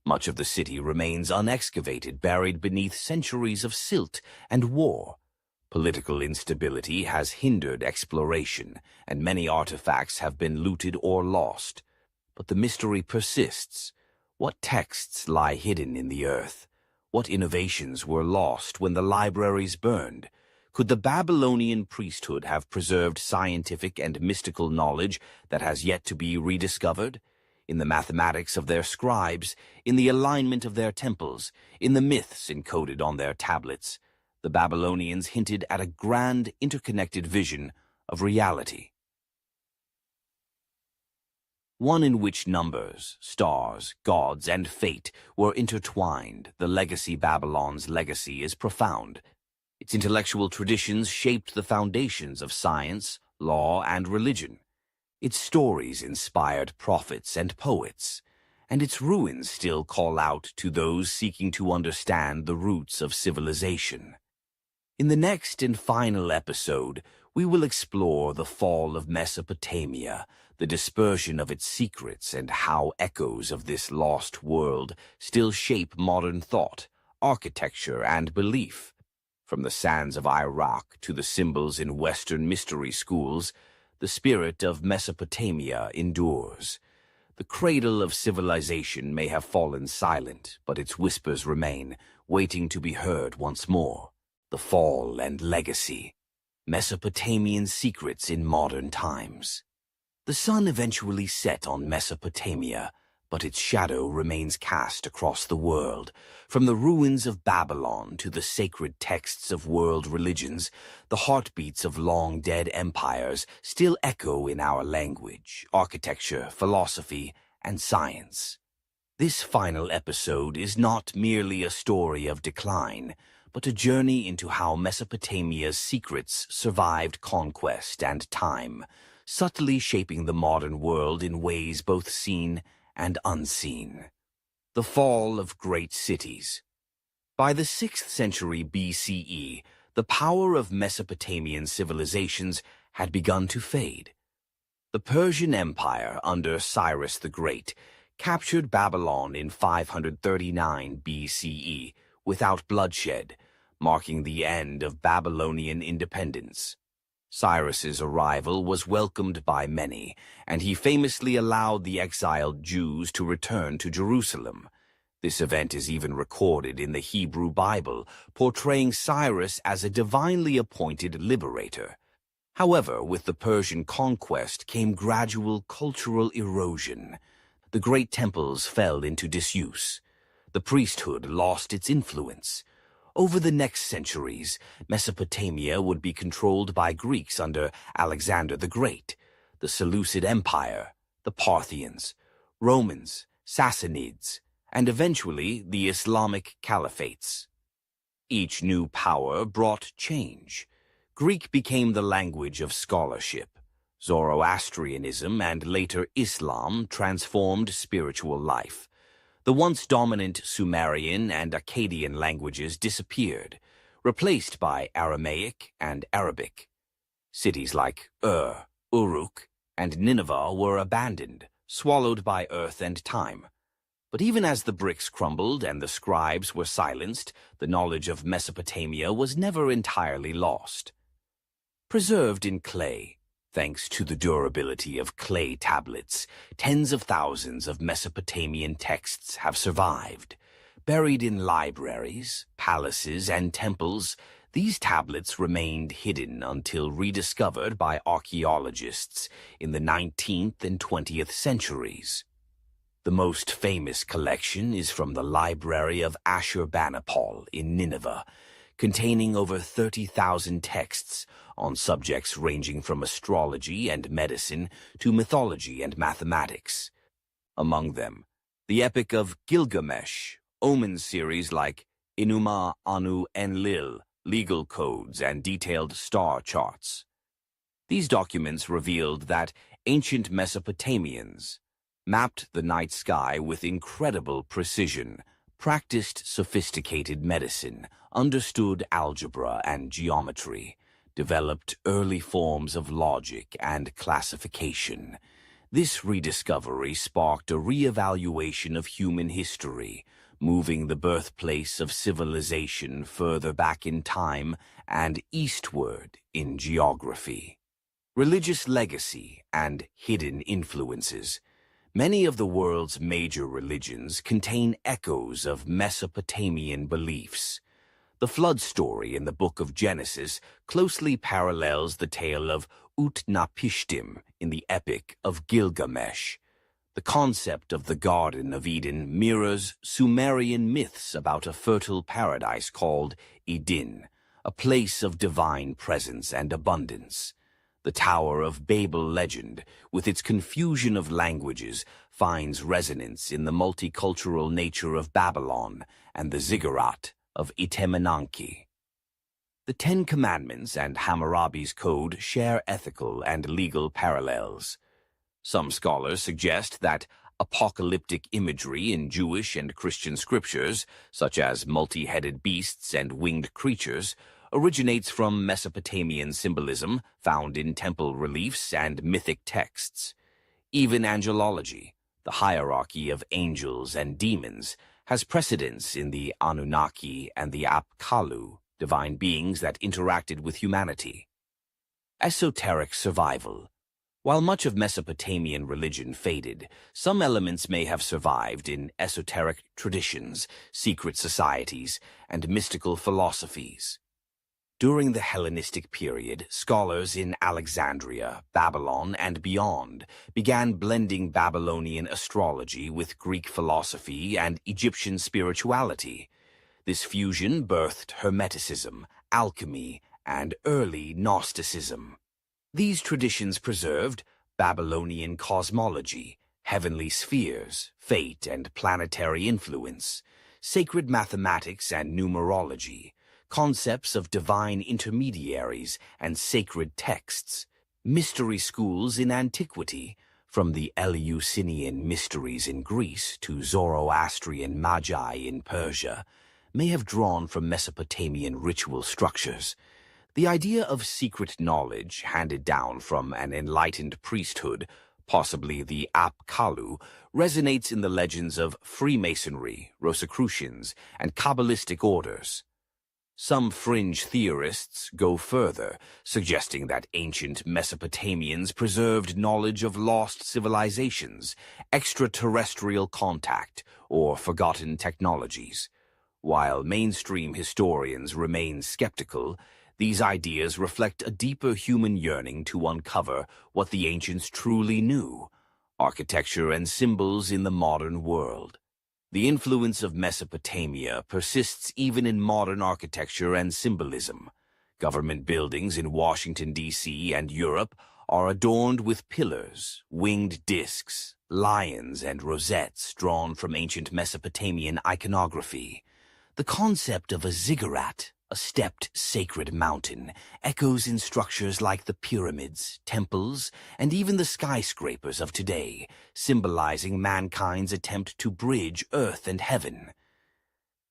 Much of the city remains unexcavated, buried beneath centuries of silt and war. Political instability has hindered exploration, and many artifacts have been looted or lost. But the mystery persists. What texts lie hidden in the earth? What innovations were lost when the libraries burned? Could the Babylonian priesthood have preserved scientific and mystical knowledge that has yet to be rediscovered? In the mathematics of their scribes, in the alignment of their temples, in the myths encoded on their tablets, the Babylonians hinted at a grand, interconnected vision of reality. One in which numbers, stars, gods, and fate were intertwined. The legacy Babylon's legacy is profound. Its intellectual traditions shaped the foundations of science, law, and religion. Its stories inspired prophets and poets, and its ruins still call out to those seeking to understand the roots of civilization. In the next and final episode, we will explore the fall of Mesopotamia, the dispersion of its secrets, and how echoes of this lost world still shape modern thought, architecture, and belief. From the sands of Iraq to the symbols in Western mystery schools, the spirit of Mesopotamia endures. The cradle of civilization may have fallen silent, but its whispers remain, waiting to be heard once more. The fall and legacy. Mesopotamian secrets in modern times. The sun eventually set on Mesopotamia, but its shadow remains cast across the world. From the ruins of Babylon to the sacred texts of world religions, the heartbeats of long-dead empires still echo in our language, architecture, philosophy, and science. This final episode is not merely a story of decline, but a journey into how Mesopotamia's secrets survived conquest and time, subtly shaping the modern world in ways both seen and unseen. The fall of great cities. By the 6th century BCE, the power of Mesopotamian civilizations had begun to fade. The Persian Empire under Cyrus the Great captured Babylon in 539 BCE without bloodshed, marking the end of Babylonian independence. Cyrus's arrival was welcomed by many, and he famously allowed the exiled Jews to return to Jerusalem. This event is even recorded in the Hebrew Bible, portraying Cyrus as a divinely appointed liberator. However, with the Persian conquest came gradual cultural erosion. The great temples fell into disuse. The priesthood lost its influence. Over the next centuries, Mesopotamia would be controlled by Greeks under Alexander the Great, the Seleucid Empire, the Parthians, Romans, Sassanids, and eventually the Islamic caliphates. Each new power brought change. Greek became the language of scholarship. Zoroastrianism and later Islam transformed spiritual life. The once dominant Sumerian and Akkadian languages disappeared, replaced by Aramaic and Arabic. Cities like Uruk, and Nineveh were abandoned, swallowed by earth and time. But even as the bricks crumbled and the scribes were silenced, the knowledge of Mesopotamia was never entirely lost. Preserved in clay, thanks to the durability of clay tablets, tens of thousands of Mesopotamian texts have survived. Buried in libraries, palaces, and temples, these tablets remained hidden until rediscovered by archaeologists in the 19th and 20th centuries. The most famous collection is from the Library of Ashurbanipal in Nineveh, containing over 30,000 texts on subjects ranging from astrology and medicine to mythology and mathematics. Among them, the Epic of Gilgamesh, omen series like Enuma, Anu, Enlil, legal codes, and detailed star charts. These documents revealed that ancient Mesopotamians mapped the night sky with incredible precision, practiced sophisticated medicine, understood algebra and geometry, developed early forms of logic and classification. This rediscovery sparked a re-evaluation of human history, moving the birthplace of civilization further back in time and eastward in geography. Religious legacy and hidden influences. Many of the world's major religions contain echoes of Mesopotamian beliefs. The flood story in the Book of Genesis closely parallels the tale of Utnapishtim in the Epic of Gilgamesh. The concept of the Garden of Eden mirrors Sumerian myths about a fertile paradise called Eden, a place of divine presence and abundance. The Tower of Babel legend, with its confusion of languages, finds resonance in the multicultural nature of Babylon and the Ziggurat of Anunnaki. The Ten Commandments and Hammurabi's Code share ethical and legal parallels. Some scholars suggest that apocalyptic imagery in Jewish and Christian scriptures, such as multi-headed beasts and winged creatures, originates from Mesopotamian symbolism found in temple reliefs and mythic texts. Even angelology, the hierarchy of angels and demons, has precedence in the Anunnaki and the Apkallu, divine beings that interacted with humanity. Esoteric survival. While much of Mesopotamian religion faded, some elements may have survived in esoteric traditions, secret societies, and mystical philosophies. During the Hellenistic period, scholars in Alexandria, Babylon, and beyond began blending Babylonian astrology with Greek philosophy and Egyptian spirituality. This fusion birthed Hermeticism, alchemy, and early Gnosticism. These traditions preserved Babylonian cosmology, heavenly spheres, fate and planetary influence, sacred mathematics and numerology, concepts of divine intermediaries and sacred texts, mystery schools in antiquity, from the Eleusinian mysteries in Greece to Zoroastrian magi in Persia, may have drawn from Mesopotamian ritual structures. The idea of secret knowledge handed down from an enlightened priesthood, possibly the Apkallu, resonates in the legends of Freemasonry, Rosicrucians, and Kabbalistic orders. Some fringe theorists go further, suggesting that ancient Mesopotamians preserved knowledge of lost civilizations, extraterrestrial contact, or forgotten technologies. While mainstream historians remain skeptical, these ideas reflect a deeper human yearning to uncover what the ancients truly knew: architecture and symbols in the modern world. The influence of Mesopotamia persists even in modern architecture and symbolism. Government buildings in Washington, D.C. and Europe are adorned with pillars, winged discs, lions, and rosettes drawn from ancient Mesopotamian iconography. The concept of a ziggurat, a stepped sacred mountain, echoes in structures like the pyramids, temples, and even the skyscrapers of today, symbolizing mankind's attempt to bridge earth and heaven.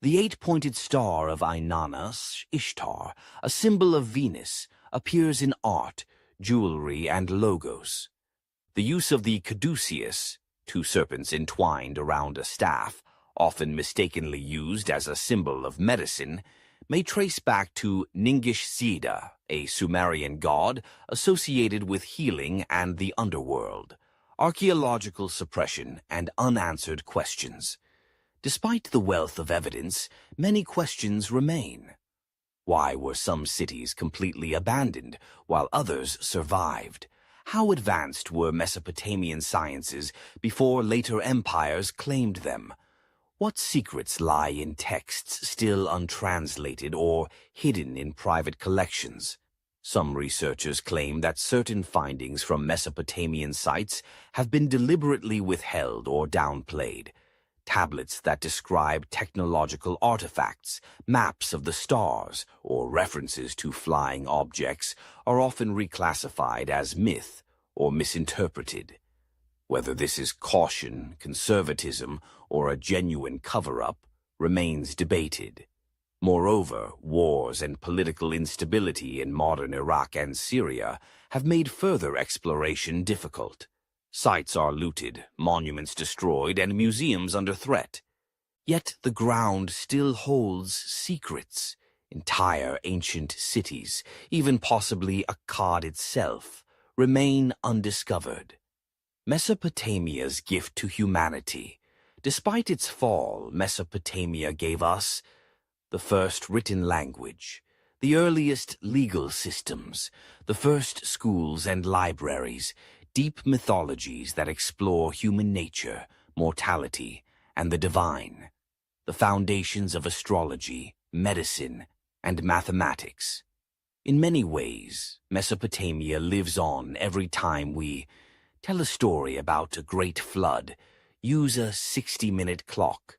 The eight-pointed star of Inanna, Ishtar, a symbol of Venus, appears in art, jewelry, and logos. The use of the caduceus, two serpents entwined around a staff, often mistakenly used as a symbol of medicine, may trace back to Ningish-Zida, a Sumerian god associated with healing and the underworld, archaeological suppression, and unanswered questions. Despite the wealth of evidence, many questions remain. Why were some cities completely abandoned while others survived? How advanced were Mesopotamian sciences before later empires claimed them? What secrets lie in texts still untranslated or hidden in private collections? Some researchers claim that certain findings from Mesopotamian sites have been deliberately withheld or downplayed. Tablets that describe technological artifacts, maps of the stars, or references to flying objects are often reclassified as myth or misinterpreted. Whether this is caution, conservatism, or a genuine cover-up remains debated. Moreover, wars and political instability in modern Iraq and Syria have made further exploration difficult. Sites are looted, monuments destroyed, and museums under threat. Yet the ground still holds secrets. Entire ancient cities, even possibly Akkad itself, remain undiscovered. Mesopotamia's gift to humanity. Despite its fall, Mesopotamia gave us the first written language, the earliest legal systems, the first schools and libraries, deep mythologies that explore human nature, mortality, and the divine, the foundations of astrology, medicine, and mathematics. In many ways, Mesopotamia lives on every time we tell a story about a great flood, use a 60-minute clock,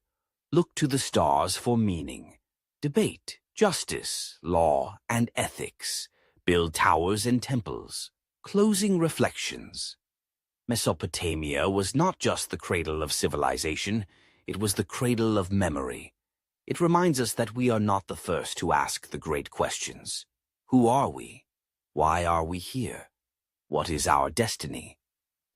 look to the stars for meaning, debate justice, law, and ethics, build towers and temples. Closing reflections. Mesopotamia was not just the cradle of civilization, it was the cradle of memory. It reminds us that we are not the first to ask the great questions. Who are we? Why are we here? What is our destiny?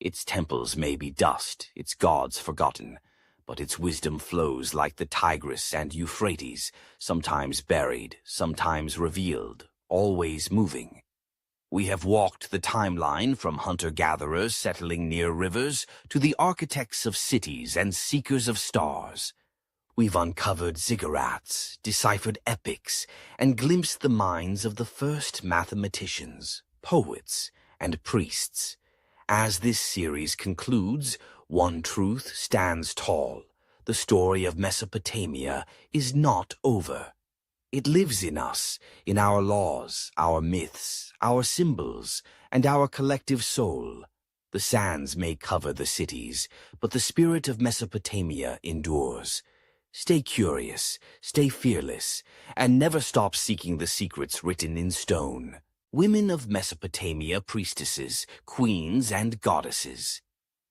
Its temples may be dust, its gods forgotten, but its wisdom flows like the Tigris and Euphrates, sometimes buried, sometimes revealed, always moving. We have walked the timeline from hunter-gatherers settling near rivers to the architects of cities and seekers of stars. We've uncovered ziggurats, deciphered epics, and glimpsed the minds of the first mathematicians, poets, and priests. As this series concludes, one truth stands tall. The story of Mesopotamia is not over. It lives in us, in our laws, our myths, our symbols, and our collective soul. The sands may cover the cities, but the spirit of Mesopotamia endures. Stay curious, stay fearless, and never stop seeking the secrets written in stone. Women of Mesopotamia, priestesses, queens, and goddesses.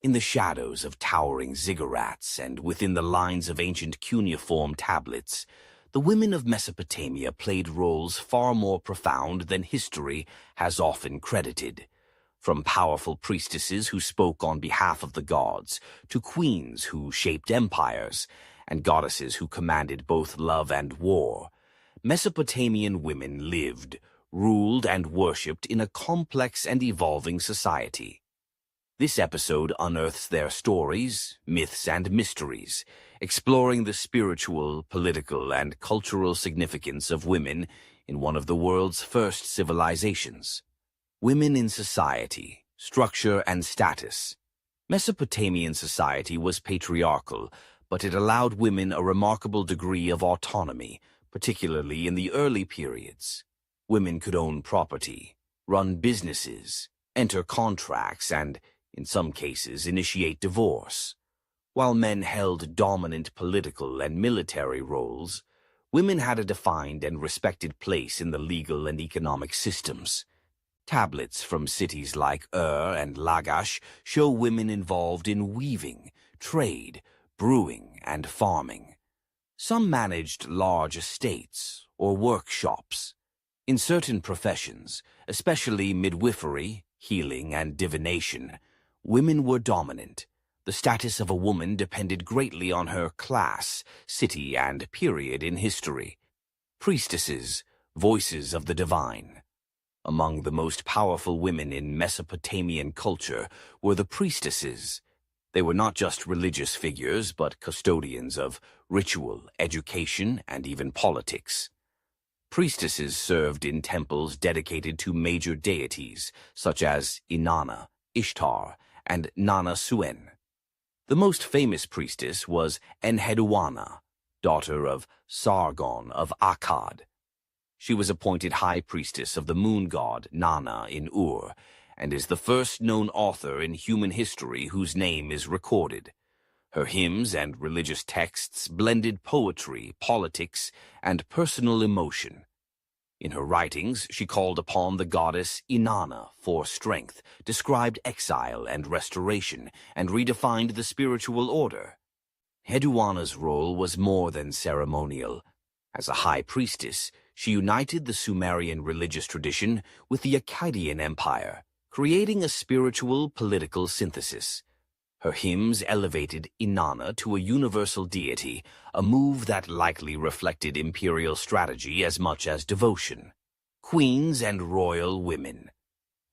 In the shadows of towering ziggurats and within the lines of ancient cuneiform tablets, the women of Mesopotamia played roles far more profound than history has often credited. From powerful priestesses who spoke on behalf of the gods, to queens who shaped empires, and goddesses who commanded both love and war, Mesopotamian women lived, ruled, and worshipped in a complex and evolving society. This episode unearths their stories, myths, and mysteries, exploring the spiritual, political, and cultural significance of women in one of the world's first civilizations. Women in society, structure, and status. Mesopotamian society was patriarchal, but it allowed women a remarkable degree of autonomy, particularly in the early periods. Women could own property, run businesses, enter contracts, and, in some cases, initiate divorce. While men held dominant political and military roles, women had a defined and respected place in the legal and economic systems. Tablets from cities like and Lagash show women involved in weaving, trade, brewing, and farming. Some managed large estates or workshops. In certain professions, especially midwifery, healing, and divination, women were dominant. The status of a woman depended greatly on her class, city, and period in history. Priestesses, voices of the divine. Among the most powerful women in Mesopotamian culture were the priestesses. They were not just religious figures, but custodians of ritual, education, and even politics. Priestesses served in temples dedicated to major deities, such as Inanna, Ishtar, and Nana Suen. The most famous priestess was Enheduanna, daughter of Sargon of Akkad. She was appointed high priestess of the moon god Nana in Ur, and is the first known author in human history whose name is recorded. Her hymns and religious texts blended poetry, politics, and personal emotion. In her writings, she called upon the goddess Inanna for strength, described exile and restoration, and redefined the spiritual order. Heduanna's role was more than ceremonial. As a high priestess, she united the Sumerian religious tradition with the Akkadian Empire, creating a spiritual political synthesis. Her hymns elevated Inanna to a universal deity, a move that likely reflected imperial strategy as much as devotion. Queens and royal women.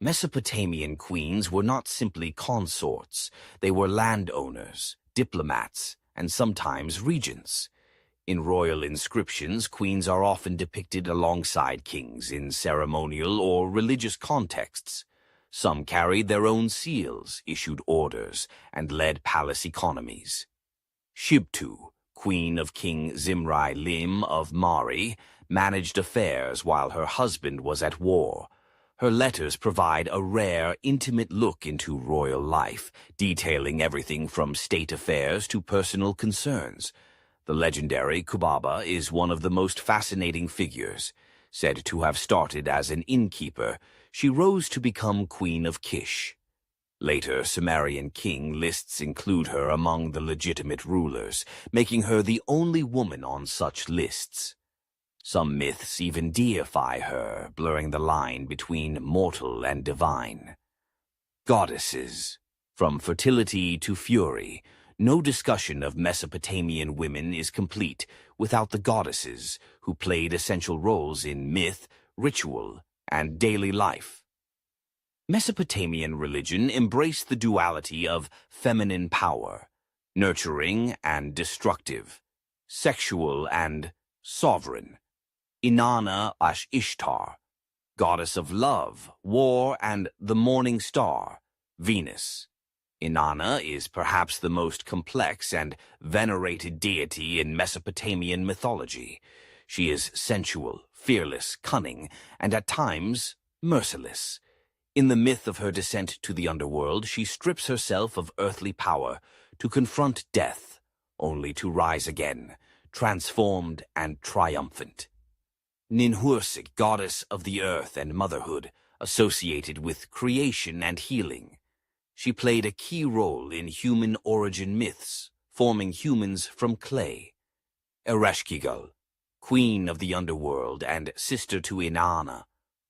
Mesopotamian queens were not simply consorts. They were landowners, diplomats, and sometimes regents. In royal inscriptions, queens are often depicted alongside kings in ceremonial or religious contexts. Some carried their own seals, issued orders, and led palace economies. Shibtu, queen of King Zimri-Lim of Mari, managed affairs while her husband was at war. Her letters provide a rare, intimate look into royal life, detailing everything from state affairs to personal concerns. The legendary Kubaba is one of the most fascinating figures. Said to have started as an innkeeper, she rose to become Queen of Kish. Later, Sumerian king lists include her among the legitimate rulers, making her the only woman on such lists. Some myths even deify her, blurring the line between mortal and divine. Goddesses. From fertility to fury, no discussion of Mesopotamian women is complete without the goddesses who played essential roles in myth, ritual, and daily life. Mesopotamian religion embraced the duality of feminine power, nurturing and destructive, sexual and sovereign. Inanna/Ishtar, goddess of love, war, and the morning star, Venus. Inanna is perhaps the most complex and venerated deity in Mesopotamian mythology. She is sensual, fearless, cunning, and at times merciless. In the myth of her descent to the underworld, she strips herself of earthly power to confront death, only to rise again, transformed and triumphant. Ninhursag, goddess of the earth and motherhood, associated with creation and healing. She played a key role in human origin myths, forming humans from clay. Ereshkigal, queen of the underworld and sister to Inanna.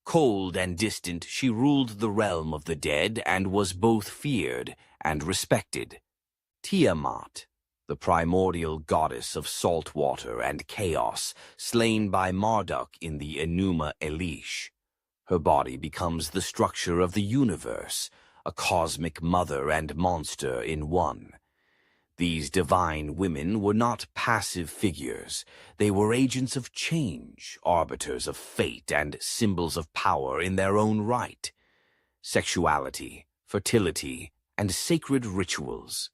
Cold and distant, she ruled the realm of the dead and was both feared and respected. Tiamat, the primordial goddess of salt water and chaos, slain by Marduk in the Enuma Elish. Her body becomes the structure of the universe, a cosmic mother and monster in one. These divine women were not passive figures. They were agents of change, arbiters of fate, and symbols of power in their own right. Sexuality, fertility, and sacred rituals.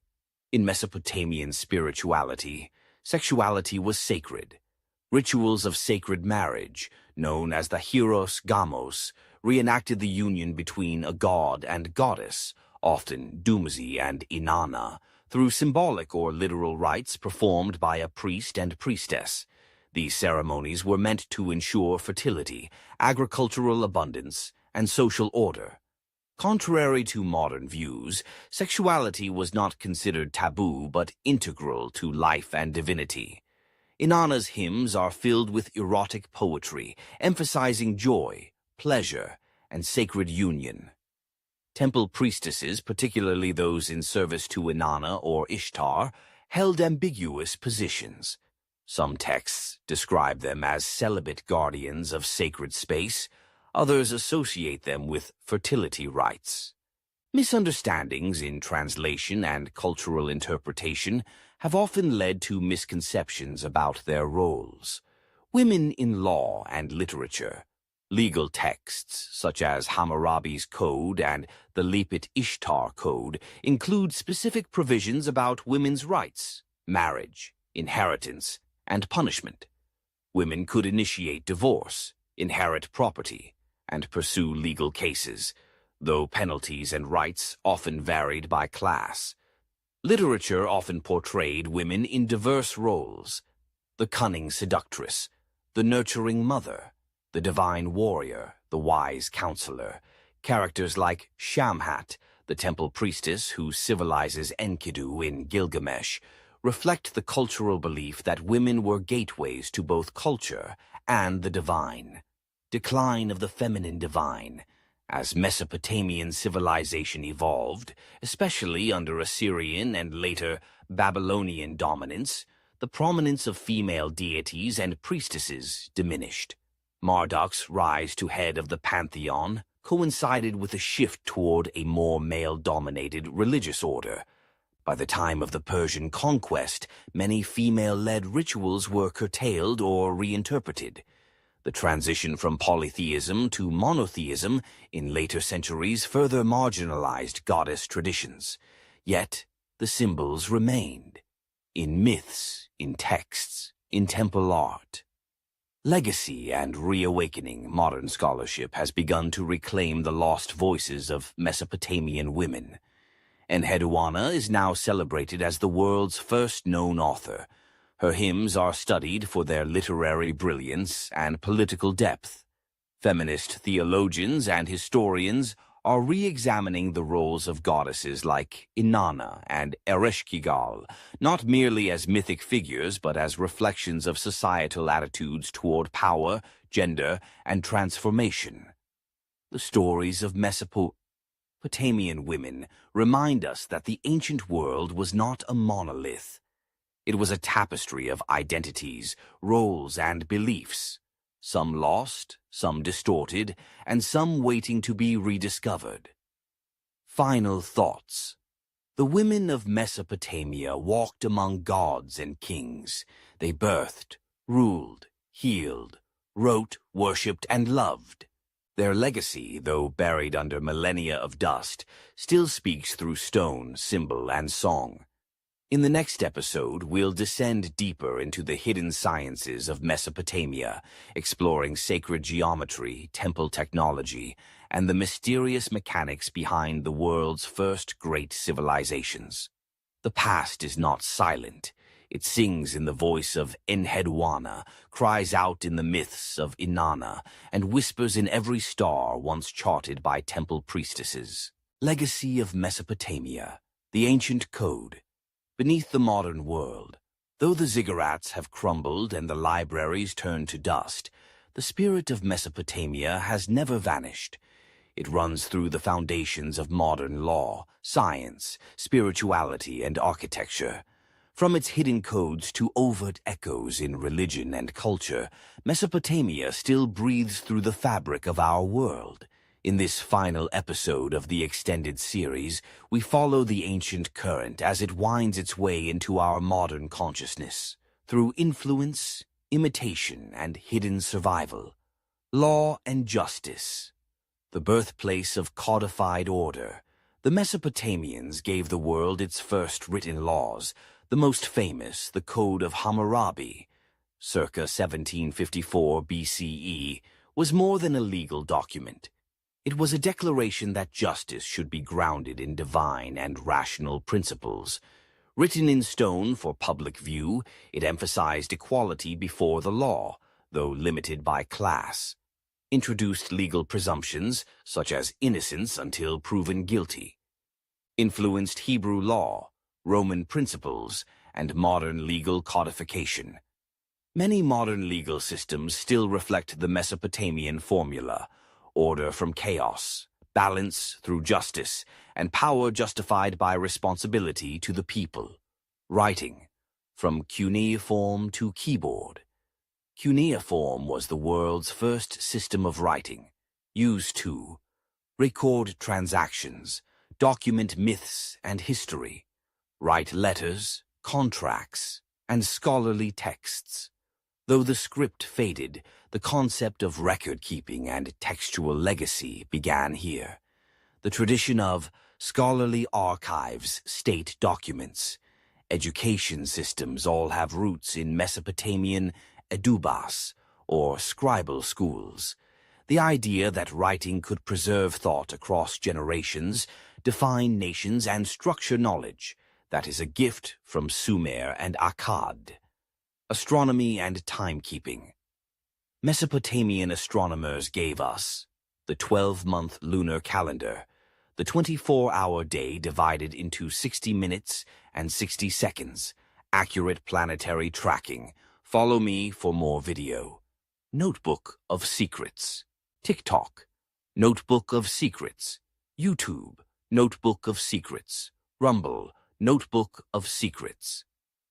In Mesopotamian spirituality, sexuality was sacred. Rituals of sacred marriage, known as the Hieros Gamos, reenacted the union between a god and goddess, often Dumzi and Inanna, through symbolic or literal rites performed by a priest and priestess. These ceremonies were meant to ensure fertility, agricultural abundance, and social order. Contrary to modern views, sexuality was not considered taboo but integral to life and divinity. Inanna's hymns are filled with erotic poetry, emphasizing joy, pleasure, and sacred union. Temple priestesses, particularly those in service to Inanna or Ishtar, held ambiguous positions. Some texts describe them as celibate guardians of sacred space. Others associate them with fertility rites. Misunderstandings in translation and cultural interpretation have often led to misconceptions about their roles. Women in law and literature. Legal texts, such as Hammurabi's Code and the Lepet Ishtar Code, include specific provisions about women's rights, marriage, inheritance, and punishment. Women could initiate divorce, inherit property, and pursue legal cases, though penalties and rights often varied by class. Literature often portrayed women in diverse roles: the cunning seductress, the nurturing mother, the divine warrior, the wise counselor. Characters like Shamhat, the temple priestess who civilizes Enkidu in Gilgamesh, reflect the cultural belief that women were gateways to both culture and the divine. Decline of the feminine divine. As Mesopotamian civilization evolved, especially under Assyrian and later Babylonian dominance, the prominence of female deities and priestesses diminished. Marduk's rise to head of the pantheon coincided with a shift toward a more male-dominated religious order. By the time of the Persian conquest, many female-led rituals were curtailed or reinterpreted. The transition from polytheism to monotheism in later centuries further marginalized goddess traditions. Yet, the symbols remained. In myths, in texts, in temple art. Legacy and reawakening. Modern scholarship has begun to reclaim the lost voices of Mesopotamian women. Enheduanna is now celebrated as the world's first known author. Her hymns are studied for their literary brilliance and political depth. Feminist theologians and historians are re-examining the roles of goddesses like Inanna and Ereshkigal, not merely as mythic figures but as reflections of societal attitudes toward power, gender, and transformation. The stories of Mesopotamia Mesopotamian women remind us that the ancient world was not a monolith. It was a tapestry of identities, roles, and beliefs, some lost, some distorted, and some waiting to be rediscovered. Final thoughts. The women of Mesopotamia walked among gods and kings. They birthed, ruled, healed, wrote, worshipped, and loved. Their legacy, though buried under millennia of dust, still speaks through stone, symbol, and song. In the next episode, we'll descend deeper into the hidden sciences of Mesopotamia, exploring sacred geometry, temple technology, and the mysterious mechanics behind the world's first great civilizations. The past is not silent. It sings in the voice of Enheduanna, cries out in the myths of Inanna, and whispers in every star once charted by temple priestesses. Legacy of Mesopotamia, the ancient code. Beneath the modern world, though the Ziggurats have crumbled and the libraries turned to dust, the spirit of Mesopotamia has never vanished. It runs through the foundations of modern law, science, spirituality, and architecture. From its hidden codes to overt echoes in religion and culture, Mesopotamia still breathes through the fabric of our world. In this final episode of the extended series, we follow the ancient current as it winds its way into our modern consciousness, through influence, imitation, and hidden survival. Law and justice. The birthplace of codified order, the Mesopotamians gave the world its first written laws, the most famous, the Code of Hammurabi, circa 1754 BCE, was more than a legal document. It was a declaration that justice should be grounded in divine and rational principles. Written in stone for public view, it emphasized equality before the law, though limited by class. Introduced legal presumptions, such as innocence until proven guilty. Influenced Hebrew law, Roman principles, and modern legal codification. Many modern legal systems still reflect the Mesopotamian formula: order from chaos, balance through justice, and power justified by responsibility to the people. Writing, from cuneiform to keyboard. Cuneiform was the world's first system of writing, used to record transactions, document myths and history, write letters, contracts, and scholarly texts. Though the script faded, the concept of record-keeping and textual legacy began here. The tradition of scholarly archives, state documents, education systems all have roots in Mesopotamian edubas, or scribal schools. The idea that writing could preserve thought across generations, define nations, and structure knowledge, that is a gift from Sumer and Akkad. Astronomy and timekeeping. Mesopotamian astronomers gave us the 12-month lunar calendar, the 24-hour day divided into 60 minutes and 60 seconds, accurate planetary tracking. Follow me for more video. Notebook of Secrets. TikTok. Notebook of Secrets. YouTube. Notebook of Secrets. Rumble. Notebook of Secrets.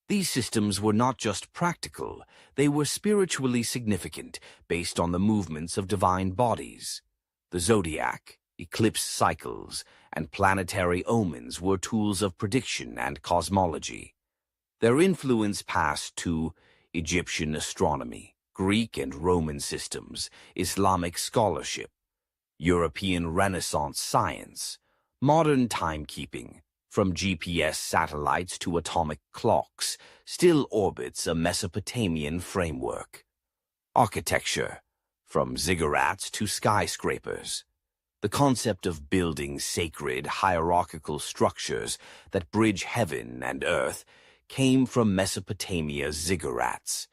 These systems were not just practical, they were spiritually significant based on the movements of divine bodies. The zodiac, eclipse cycles, and planetary omens were tools of prediction and cosmology. Their influence passed to Egyptian astronomy, Greek and Roman systems, Islamic scholarship, European Renaissance science, modern timekeeping, from GPS satellites to atomic clocks, still orbits a Mesopotamian framework. Architecture, from ziggurats to skyscrapers. The concept of building sacred, hierarchical structures that bridge heaven and earth came from Mesopotamia's ziggurats.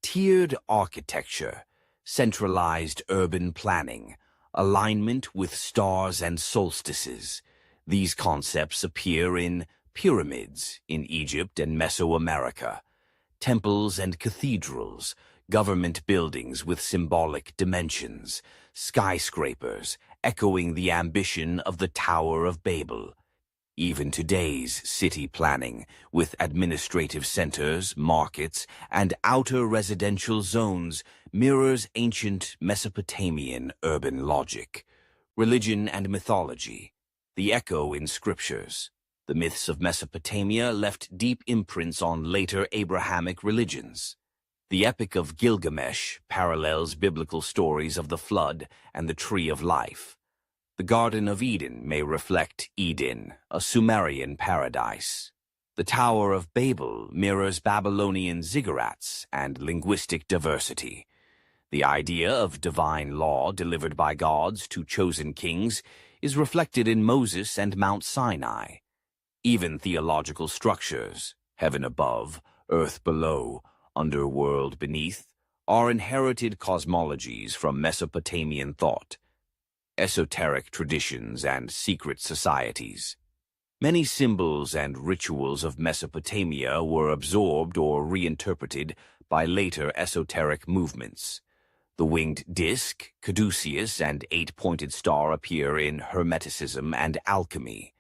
Tiered architecture, centralized urban planning, alignment with stars and solstices. These concepts appear in pyramids in Egypt and Mesoamerica, temples and cathedrals, government buildings with symbolic dimensions, skyscrapers, echoing the ambition of the Tower of Babel. Even today's city planning, with administrative centers, markets, and outer residential zones, mirrors ancient Mesopotamian urban logic. Religion and mythology, the echo in scriptures. The myths of Mesopotamia left deep imprints on later Abrahamic religions. The Epic of Gilgamesh parallels biblical stories of the flood and the Tree of Life. The Garden of Eden may reflect Eden, a Sumerian paradise. The Tower of Babel mirrors Babylonian ziggurats and linguistic diversity. The idea of divine law delivered by gods to chosen kings is reflected in Moses and Mount Sinai. Even theological structures, heaven above, earth below, underworld beneath, are inherited cosmologies from Mesopotamian thought. Esoteric traditions and secret societies. Many symbols and rituals of Mesopotamia were absorbed or reinterpreted by later esoteric movements. The winged disc, caduceus, and eight-pointed star appear in Hermeticism and alchemy.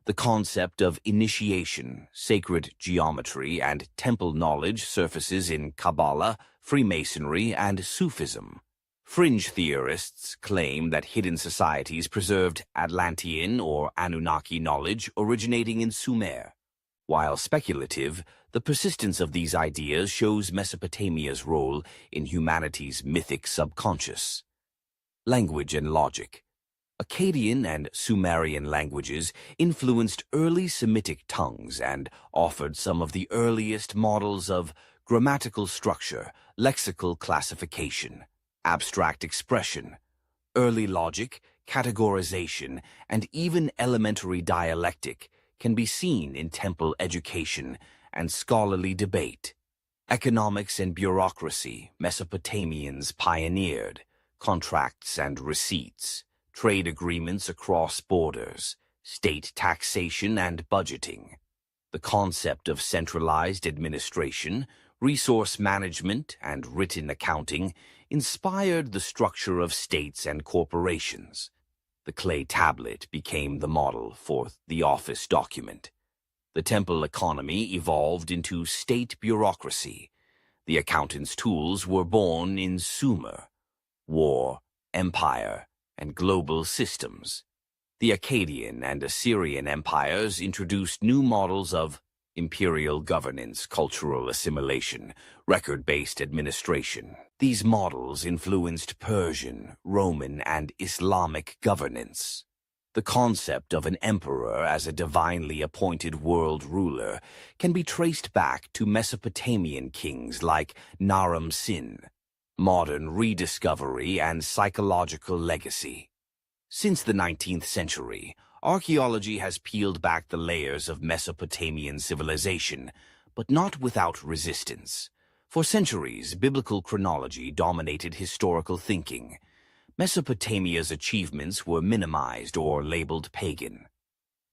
The concept of initiation, sacred geometry, and temple knowledge surfaces in Kabbalah, Freemasonry, and Sufism. Fringe theorists claim that hidden societies preserved Atlantean or Anunnaki knowledge originating in Sumer. While speculative, the persistence of these ideas shows Mesopotamia's role in humanity's mythic subconscious. Language and logic. Akkadian and Sumerian languages influenced early Semitic tongues and offered some of the earliest models of grammatical structure, lexical classification, abstract expression, early logic, categorization, and even elementary dialectic can be seen in temple education and scholarly debate. Economics and bureaucracy, Mesopotamians pioneered, contracts and receipts, trade agreements across borders, state taxation and budgeting. The concept of centralized administration, resource management, and written accounting inspired the structure of states and corporations. The clay tablet became the model for the office document. The temple economy evolved into state bureaucracy. The accountant's tools were born in Sumer, war, empire, and global systems. The Akkadian and Assyrian empires introduced new models of imperial governance, cultural assimilation, record-based administration. These models influenced Persian, Roman, and Islamic governance. The concept of an emperor as a divinely appointed world ruler can be traced back to Mesopotamian kings like Naram-Sin. Modern rediscovery and psychological legacy. Since the 19th century, archaeology has peeled back the layers of Mesopotamian civilization, but not without resistance. For centuries, biblical chronology dominated historical thinking. Mesopotamia's achievements were minimized or labeled pagan.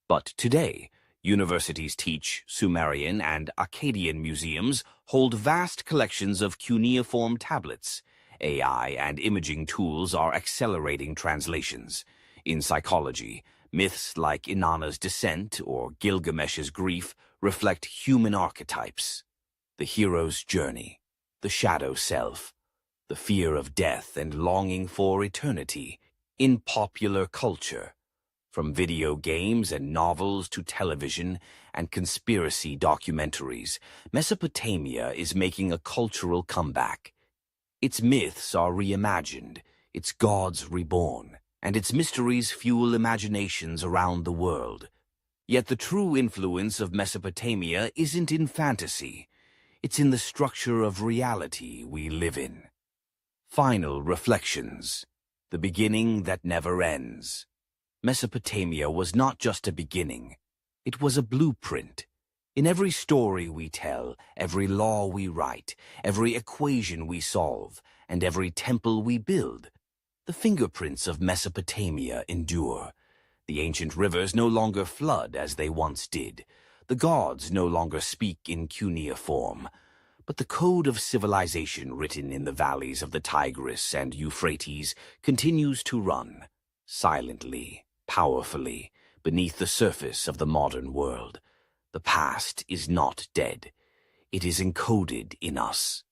But today, universities teach Sumerian and Akkadian museums hold vast collections of cuneiform tablets. AI and imaging tools are accelerating translations. In psychology, myths like Inanna's descent or Gilgamesh's grief reflect human archetypes. The hero's journey, the shadow self, the fear of death and longing for eternity. In popular culture, from video games and novels to television and conspiracy documentaries, Mesopotamia is making a cultural comeback. Its myths are reimagined, its gods reborn, and its mysteries fuel imaginations around the world. Yet the true influence of Mesopotamia isn't in fantasy. It's in the structure of reality we live in. Final reflections. The beginning that never ends. Mesopotamia was not just a beginning. It was a blueprint. In every story we tell, every law we write, every equation we solve, and every temple we build, the fingerprints of Mesopotamia endure. The ancient rivers no longer flood as they once did. The gods no longer speak in cuneiform. But the code of civilization written in the valleys of the Tigris and Euphrates continues to run. silently, powerfully, beneath the surface of the modern world. The past is not dead. It is encoded in us.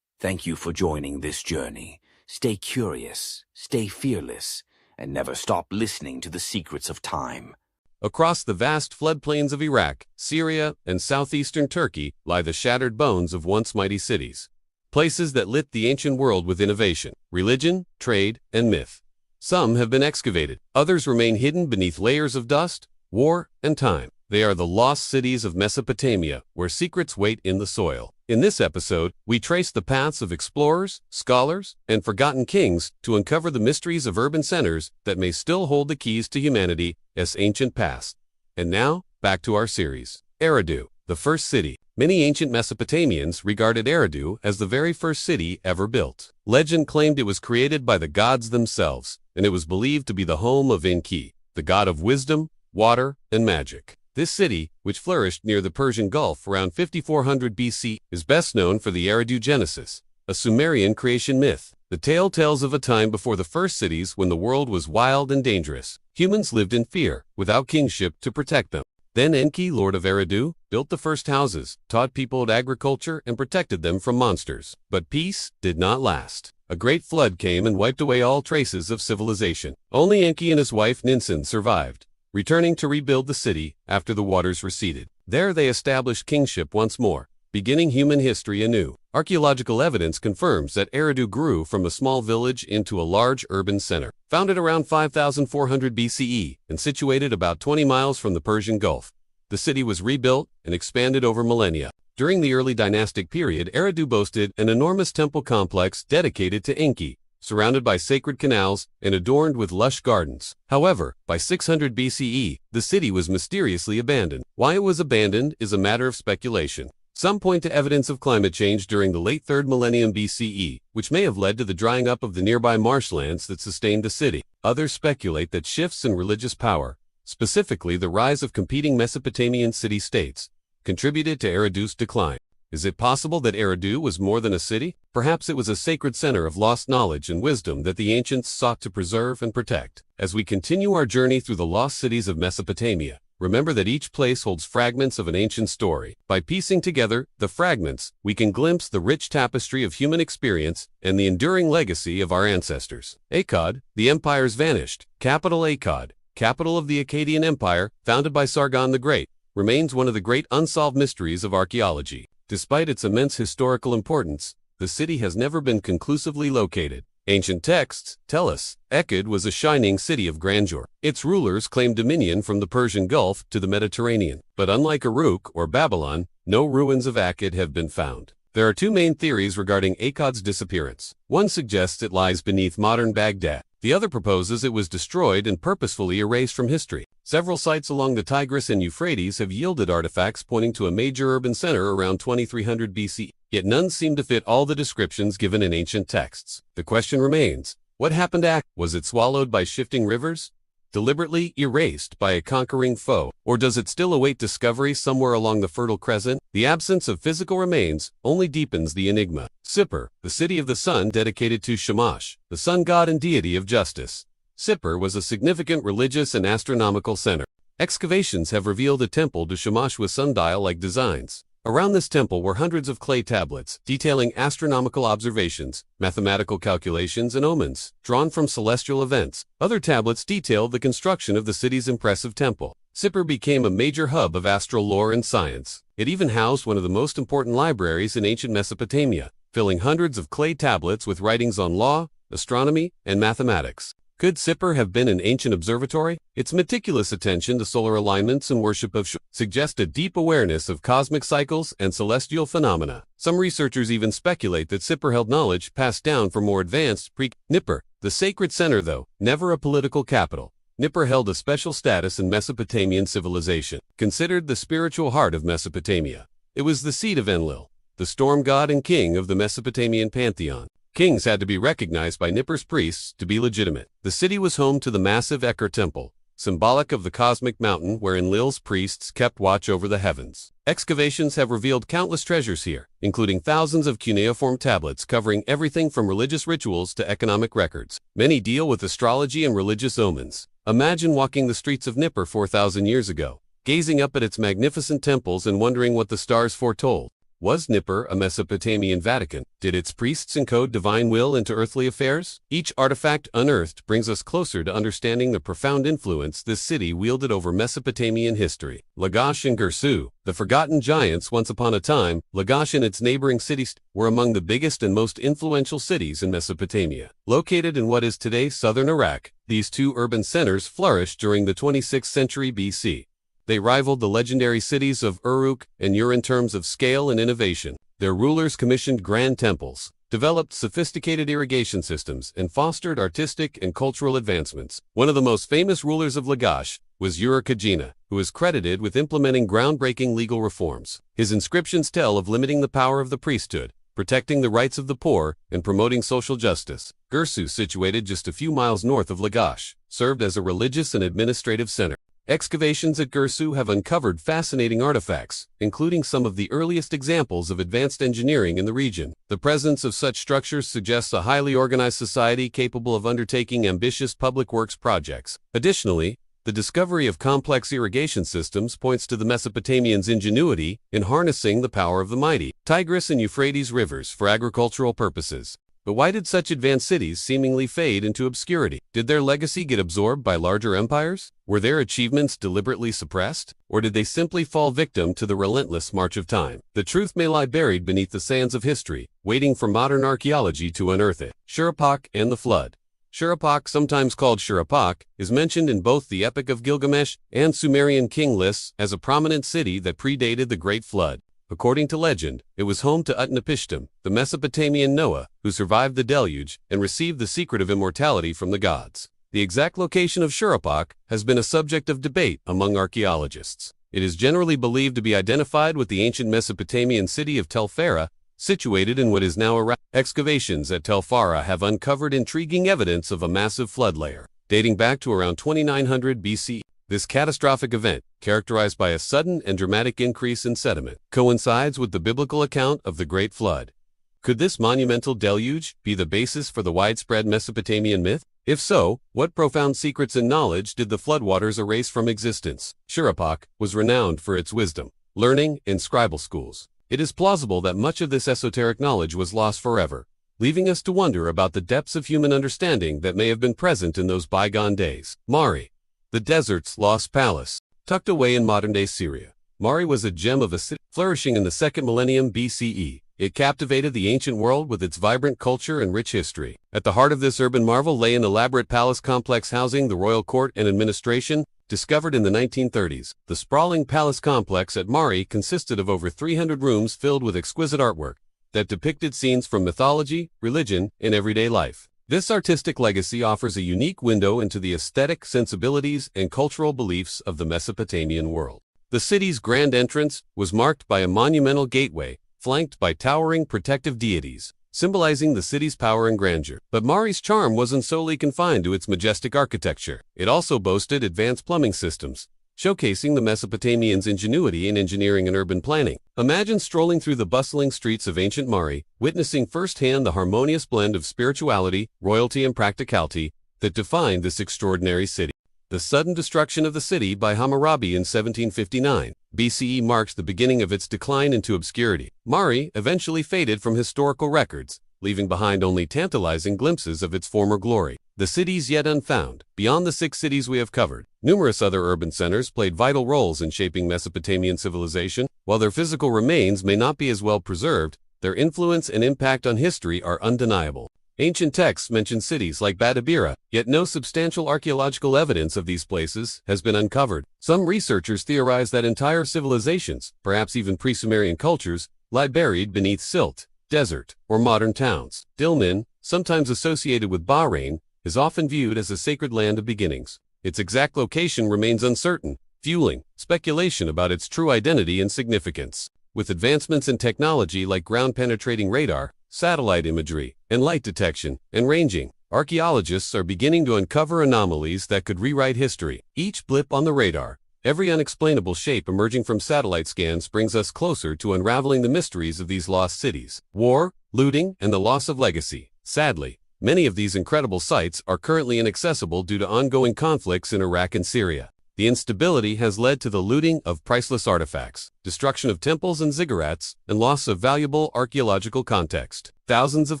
Thank you for joining this journey. Stay curious, stay fearless, and never stop listening to the secrets of time. Across the vast floodplains of Iraq, Syria, and southeastern Turkey lie the shattered bones of once mighty cities. Places that lit the ancient world with innovation, religion, trade, and myth. Some have been excavated, others remain hidden beneath layers of dust, war, and time. They are the lost cities of Mesopotamia, where secrets wait in the soil. In this episode, we trace the paths of explorers, scholars, and forgotten kings to uncover the mysteries of urban centers that may still hold the keys to humanity's ancient past. And now, back to our series. Eridu, the first city. Many ancient Mesopotamians regarded Eridu as the very first city ever built. Legend claimed it was created by the gods themselves, and it was believed to be the home of Enki, the god of wisdom, water, and magic. This city, which flourished near the Persian Gulf around 5400 BC, is best known for the Eridu Genesis, a Sumerian creation myth. The tale tells of a time before the first cities when the world was wild and dangerous. Humans lived in fear, without kingship to protect them. Then Enki, lord of Eridu, built the first houses, taught people agriculture, and protected them from monsters. But peace did not last. A great flood came and wiped away all traces of civilization. Only Enki and his wife Ninsun survived, returning to rebuild the city after the waters receded. There they established kingship once more, beginning human history anew. Archaeological evidence confirms that Eridu grew from a small village into a large urban center. Founded around 5400 BCE and situated about 20 miles from the Persian Gulf, the city was rebuilt and expanded over millennia. During the early dynastic period, Eridu boasted an enormous temple complex dedicated to Enki, surrounded by sacred canals and adorned with lush gardens. However, by 600 BCE, the city was mysteriously abandoned. Why it was abandoned is a matter of speculation. Some point to evidence of climate change during the late 3rd millennium BCE, which may have led to the drying up of the nearby marshlands that sustained the city. Others speculate that shifts in religious power, specifically the rise of competing Mesopotamian city-states, contributed to Eridu's decline. Is it possible that Eridu was more than a city? Perhaps it was a sacred center of lost knowledge and wisdom that the ancients sought to preserve and protect. As we continue our journey through the lost cities of Mesopotamia, remember that each place holds fragments of an ancient story. By piecing together the fragments, we can glimpse the rich tapestry of human experience and the enduring legacy of our ancestors. Akkad, the empires vanished. Capital Akkad, capital of the Akkadian Empire, founded by Sargon the Great, remains one of the great unsolved mysteries of archaeology. Despite its immense historical importance, the city has never been conclusively located. Ancient texts tell us Akkad was a shining city of grandeur. Its rulers claimed dominion from the Persian Gulf to the Mediterranean. But unlike Uruk or Babylon, no ruins of Akkad have been found. There are two main theories regarding Akkad's disappearance. One suggests it lies beneath modern Baghdad. The other proposes it was destroyed and purposefully erased from history. Several sites along the Tigris and Euphrates have yielded artifacts pointing to a major urban center around 2300 BC, yet none seem to fit all the descriptions given in ancient texts. The question remains, what happened to Akkad? Was it swallowed by shifting rivers? Deliberately erased by a conquering foe? Or does it still await discovery somewhere along the Fertile Crescent? The absence of physical remains only deepens the enigma. Sippar, the city of the sun dedicated to Shamash, the sun god and deity of justice. Sippar was a significant religious and astronomical center. Excavations have revealed a temple to Shamash with sundial-like designs. Around this temple were hundreds of clay tablets detailing astronomical observations, mathematical calculations, and omens drawn from celestial events. Other tablets detailed the construction of the city's impressive temple. Sippar became a major hub of astral lore and science. It even housed one of the most important libraries in ancient Mesopotamia, filling hundreds of clay tablets with writings on law, astronomy, and mathematics. Could Sippar have been an ancient observatory? Its meticulous attention to solar alignments and worship of suggest a deep awareness of cosmic cycles and celestial phenomena. Some researchers even speculate that Sippar held knowledge passed down from more advanced Nippur, the sacred center though, never a political capital. Nippur held a special status in Mesopotamian civilization. Considered the spiritual heart of Mesopotamia, it was the seat of Enlil, the storm god and king of the Mesopotamian pantheon. Kings had to be recognized by Nippur's priests to be legitimate. The city was home to the massive Ekkar Temple, symbolic of the cosmic mountain where Enlil's priests kept watch over the heavens. Excavations have revealed countless treasures here, including thousands of cuneiform tablets covering everything from religious rituals to economic records. Many deal with astrology and religious omens. Imagine walking the streets of Nippur 4,000 years ago, gazing up at its magnificent temples and wondering what the stars foretold. Was Nippur a Mesopotamian Vatican? Did its priests encode divine will into earthly affairs? Each artifact unearthed brings us closer to understanding the profound influence this city wielded over Mesopotamian history. Lagash and Girsu, the forgotten giants once upon a time, Lagash and its neighboring cities were among the biggest and most influential cities in Mesopotamia. Located in what is today southern Iraq, these two urban centers flourished during the 26th century BC. They rivaled the legendary cities of Uruk and Ur in terms of scale and innovation. Their rulers commissioned grand temples, developed sophisticated irrigation systems, and fostered artistic and cultural advancements. One of the most famous rulers of Lagash was Ur-Kagina, who is credited with implementing groundbreaking legal reforms. His inscriptions tell of limiting the power of the priesthood, protecting the rights of the poor, and promoting social justice. Girsu, situated just a few miles north of Lagash, served as a religious and administrative center. Excavations at Girsu have uncovered fascinating artifacts, including some of the earliest examples of advanced engineering in the region. The presence of such structures suggests a highly organized society capable of undertaking ambitious public works projects. Additionally, the discovery of complex irrigation systems points to the Mesopotamians' ingenuity in harnessing the power of the mighty Tigris and Euphrates rivers for agricultural purposes. But why did such advanced cities seemingly fade into obscurity? Did their legacy get absorbed by larger empires? Were their achievements deliberately suppressed? Or did they simply fall victim to the relentless march of time? The truth may lie buried beneath the sands of history, waiting for modern archaeology to unearth it. Shuruppak and the Flood. Shuruppak, sometimes called Shuruppak, is mentioned in both the Epic of Gilgamesh and Sumerian king lists as a prominent city that predated the Great Flood. According to legend, it was home to Utnapishtim, the Mesopotamian Noah, who survived the deluge and received the secret of immortality from the gods. The exact location of Shuruppak has been a subject of debate among archaeologists. It is generally believed to be identified with the ancient Mesopotamian city of Tel Farah, situated in what is now Iraq. Excavations at Tel Farah have uncovered intriguing evidence of a massive flood layer, dating back to around 2900 BC. This catastrophic event, characterized by a sudden and dramatic increase in sediment, coincides with the biblical account of the Great Flood. Could this monumental deluge be the basis for the widespread Mesopotamian myth? If so, what profound secrets and knowledge did the floodwaters erase from existence? Shuruppak was renowned for its wisdom, learning, and scribal schools. It is plausible that much of this esoteric knowledge was lost forever, leaving us to wonder about the depths of human understanding that may have been present in those bygone days. Mari, the desert's lost palace. Tucked away in modern-day Syria, Mari was a gem of a city flourishing in the 2nd millennium BCE. It captivated the ancient world with its vibrant culture and rich history. At the heart of this urban marvel lay an elaborate palace complex housing the royal court and administration. Discovered in the 1930s, the sprawling palace complex at Mari consisted of over 300 rooms filled with exquisite artwork that depicted scenes from mythology, religion, and everyday life. This artistic legacy offers a unique window into the aesthetic sensibilities and cultural beliefs of the Mesopotamian world. The city's grand entrance was marked by a monumental gateway, flanked by towering protective deities, symbolizing the city's power and grandeur. But Mari's charm wasn't solely confined to its majestic architecture. It also boasted advanced plumbing systems, showcasing the Mesopotamians' ingenuity in engineering and urban planning. Imagine strolling through the bustling streets of ancient Mari, witnessing firsthand the harmonious blend of spirituality, royalty, and practicality that defined this extraordinary city. The sudden destruction of the city by Hammurabi in 1759 BCE marks the beginning of its decline into obscurity. Mari eventually faded from historical records, leaving behind only tantalizing glimpses of its former glory. The cities yet unfound. Beyond the 6 cities we have covered, numerous other urban centers played vital roles in shaping Mesopotamian civilization. While their physical remains may not be as well preserved, their influence and impact on history are undeniable. Ancient texts mention cities like Badabira, yet no substantial archaeological evidence of these places has been uncovered. Some researchers theorize that entire civilizations, perhaps even pre-Sumerian cultures, lie buried beneath silt, desert, or modern towns. Dilmun, sometimes associated with Bahrain, is often viewed as a sacred land of beginnings. Its exact location remains uncertain, fueling speculation about its true identity and significance. With advancements in technology like ground-penetrating radar, satellite imagery, and light detection and ranging, Archaeologists are beginning to uncover anomalies that could rewrite history. Each blip on the radar, every unexplainable shape emerging from satellite scans brings us closer to unraveling the mysteries of these lost cities. War, looting, and the loss of legacy. Sadly, many of these incredible sites are currently inaccessible due to ongoing conflicts in Iraq and Syria. The instability has led to the looting of priceless artifacts, destruction of temples and ziggurats, and loss of valuable archaeological context. Thousands of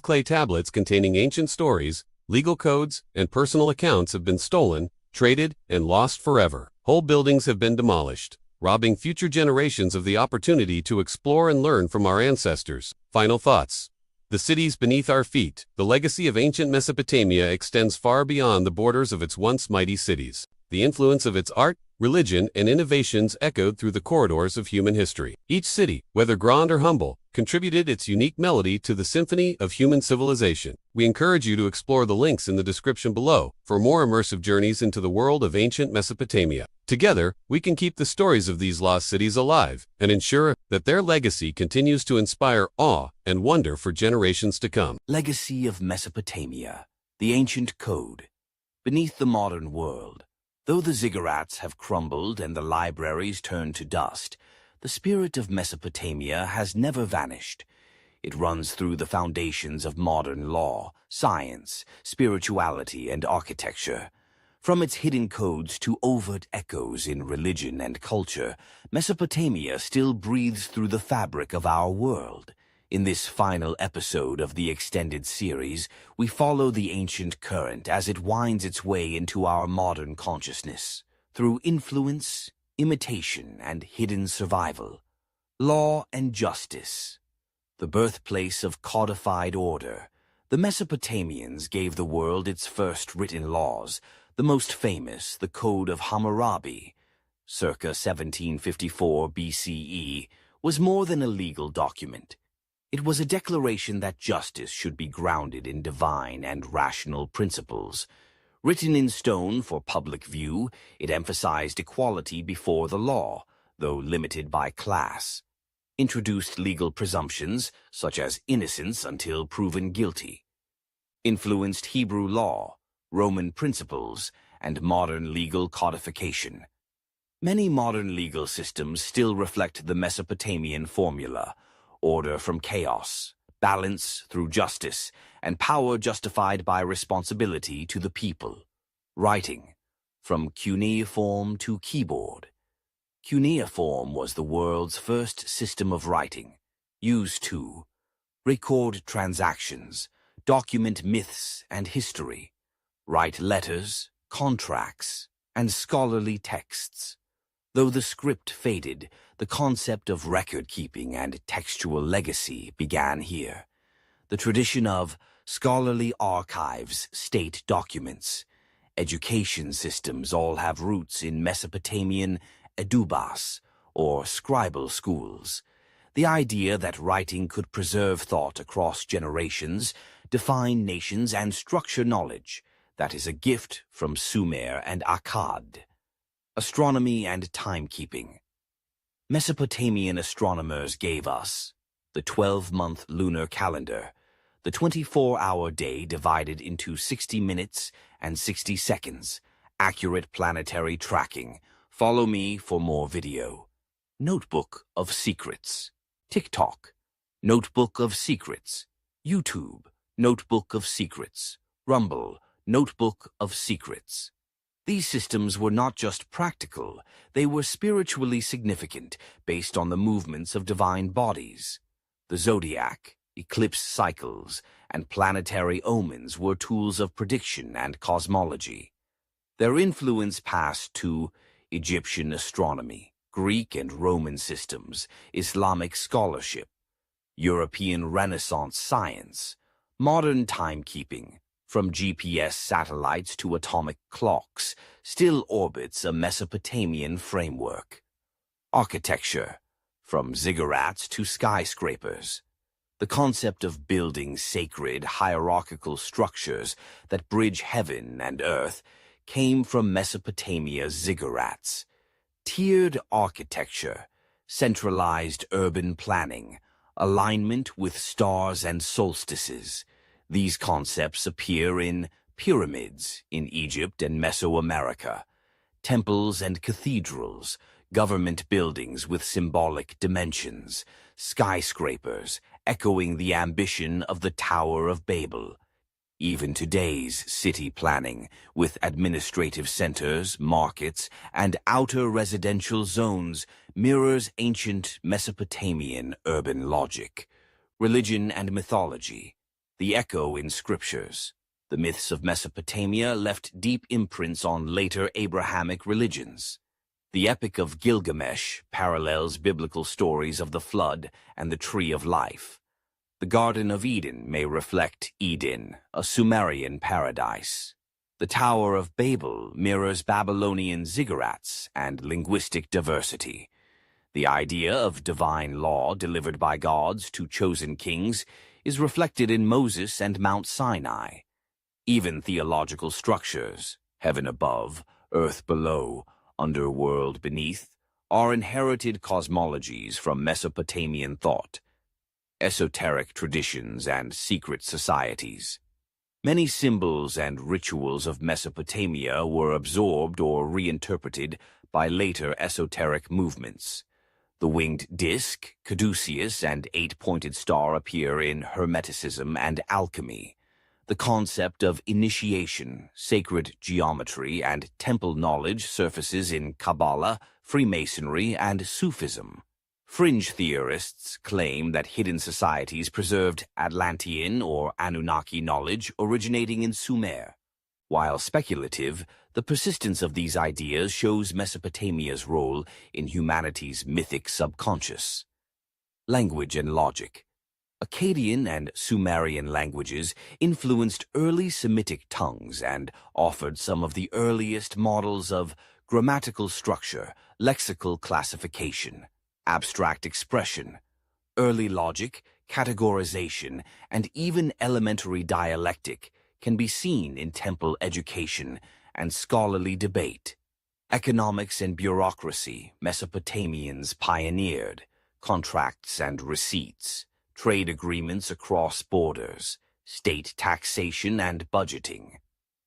clay tablets containing ancient stories, legal codes, and personal accounts have been stolen, traded, and lost forever. Whole buildings have been demolished, robbing future generations of the opportunity to explore and learn from our ancestors. Final thoughts. The cities beneath our feet, the legacy of ancient Mesopotamia extends far beyond the borders of its once mighty cities. The influence of its art, religion, and innovations echoed through the corridors of human history. Each city, whether grand or humble, contributed its unique melody to the symphony of human civilization. We encourage you to explore the links in the description below for more immersive journeys into the world of ancient Mesopotamia. Together, we can keep the stories of these lost cities alive and ensure that their legacy continues to inspire awe and wonder for generations to come. Legacy of Mesopotamia, the ancient code. Beneath the modern world, though the ziggurats have crumbled and the libraries turned to dust, the spirit of Mesopotamia has never vanished. It runs through the foundations of modern law, science, spirituality, and architecture. From its hidden codes to overt echoes in religion and culture, Mesopotamia still breathes through the fabric of our world. In this final episode of the extended series, we follow the ancient current as it winds its way into our modern consciousness. Through influence, imitation, and hidden survival. Law and justice. The birthplace of codified order, the Mesopotamians gave the world its first written laws, the most famous, the Code of Hammurabi, circa 1754 BCE, was more than a legal document. It was a declaration that justice should be grounded in divine and rational principles. Written in stone for public view, it emphasized equality before the law, though limited by class. Introduced legal presumptions, such as innocence until proven guilty. Influenced Hebrew law, Roman principles, and modern legal codification. Many modern legal systems still reflect the Mesopotamian formula: order from chaos, balance through justice, and power justified by responsibility to the people. Writing, from cuneiform to keyboard. Cuneiform was the world's first system of writing, used to record transactions, document myths and history, write letters, contracts, and scholarly texts. Though the script faded, the concept of record-keeping and textual legacy began here. The tradition of scholarly archives, state documents, education systems all have roots in Mesopotamian edubas, or scribal schools. The idea that writing could preserve thought across generations, define nations, and structure knowledge, that is a gift from Sumer and Akkad. Astronomy and timekeeping. Mesopotamian astronomers gave us the 12-month lunar calendar, the 24-hour day divided into 60 minutes and 60 seconds, accurate planetary tracking. Follow me for more video. Notebook of Secrets. TikTok. Notebook of Secrets. YouTube. Notebook of Secrets. Rumble. Notebook of Secrets. These systems were not just practical, they were spiritually significant based on the movements of divine bodies. The zodiac, eclipse cycles, and planetary omens were tools of prediction and cosmology. Their influence passed to Egyptian astronomy, Greek and Roman systems, Islamic scholarship, European Renaissance science, modern timekeeping, from GPS satellites to atomic clocks, still orbits a Mesopotamian framework. Architecture, from ziggurats to skyscrapers. The concept of building sacred, hierarchical structures that bridge heaven and earth came from Mesopotamia's ziggurats. Tiered architecture, centralized urban planning, alignment with stars and solstices. These concepts appear in pyramids in Egypt and Mesoamerica, temples and cathedrals, government buildings with symbolic dimensions, skyscrapers echoing the ambition of the Tower of Babel. Even today's city planning, with administrative centers, markets, and outer residential zones, mirrors ancient Mesopotamian urban logic. Religion and mythology, the echo in scriptures. The myths of Mesopotamia left deep imprints on later Abrahamic religions. The Epic of Gilgamesh parallels biblical stories of the flood and the Tree of Life. The Garden of Eden may reflect Eden, a Sumerian paradise. The Tower of Babel mirrors Babylonian ziggurats and linguistic diversity. The idea of divine law delivered by gods to chosen kings is reflected in Moses and Mount Sinai. Even theological structures, heaven above, earth below, underworld beneath, are inherited cosmologies from Mesopotamian thought, esoteric traditions, and secret societies. Many symbols and rituals of Mesopotamia were absorbed or reinterpreted by later esoteric movements. The winged disc, caduceus, and eight-pointed star appear in Hermeticism and alchemy. The concept of initiation, sacred geometry, and temple knowledge surfaces in Kabbalah, Freemasonry, and Sufism. Fringe theorists claim that hidden societies preserved Atlantean or Anunnaki knowledge originating in Sumer. While speculative, the persistence of these ideas shows Mesopotamia's role in humanity's mythic subconscious. Language and logic. Akkadian and Sumerian languages influenced early Semitic tongues and offered some of the earliest models of grammatical structure, lexical classification, abstract expression. Early logic, categorization, and even elementary dialectic can be seen in temple education and scholarly debate. Economics and bureaucracy, Mesopotamians pioneered. Contracts and receipts, trade agreements across borders, state taxation and budgeting.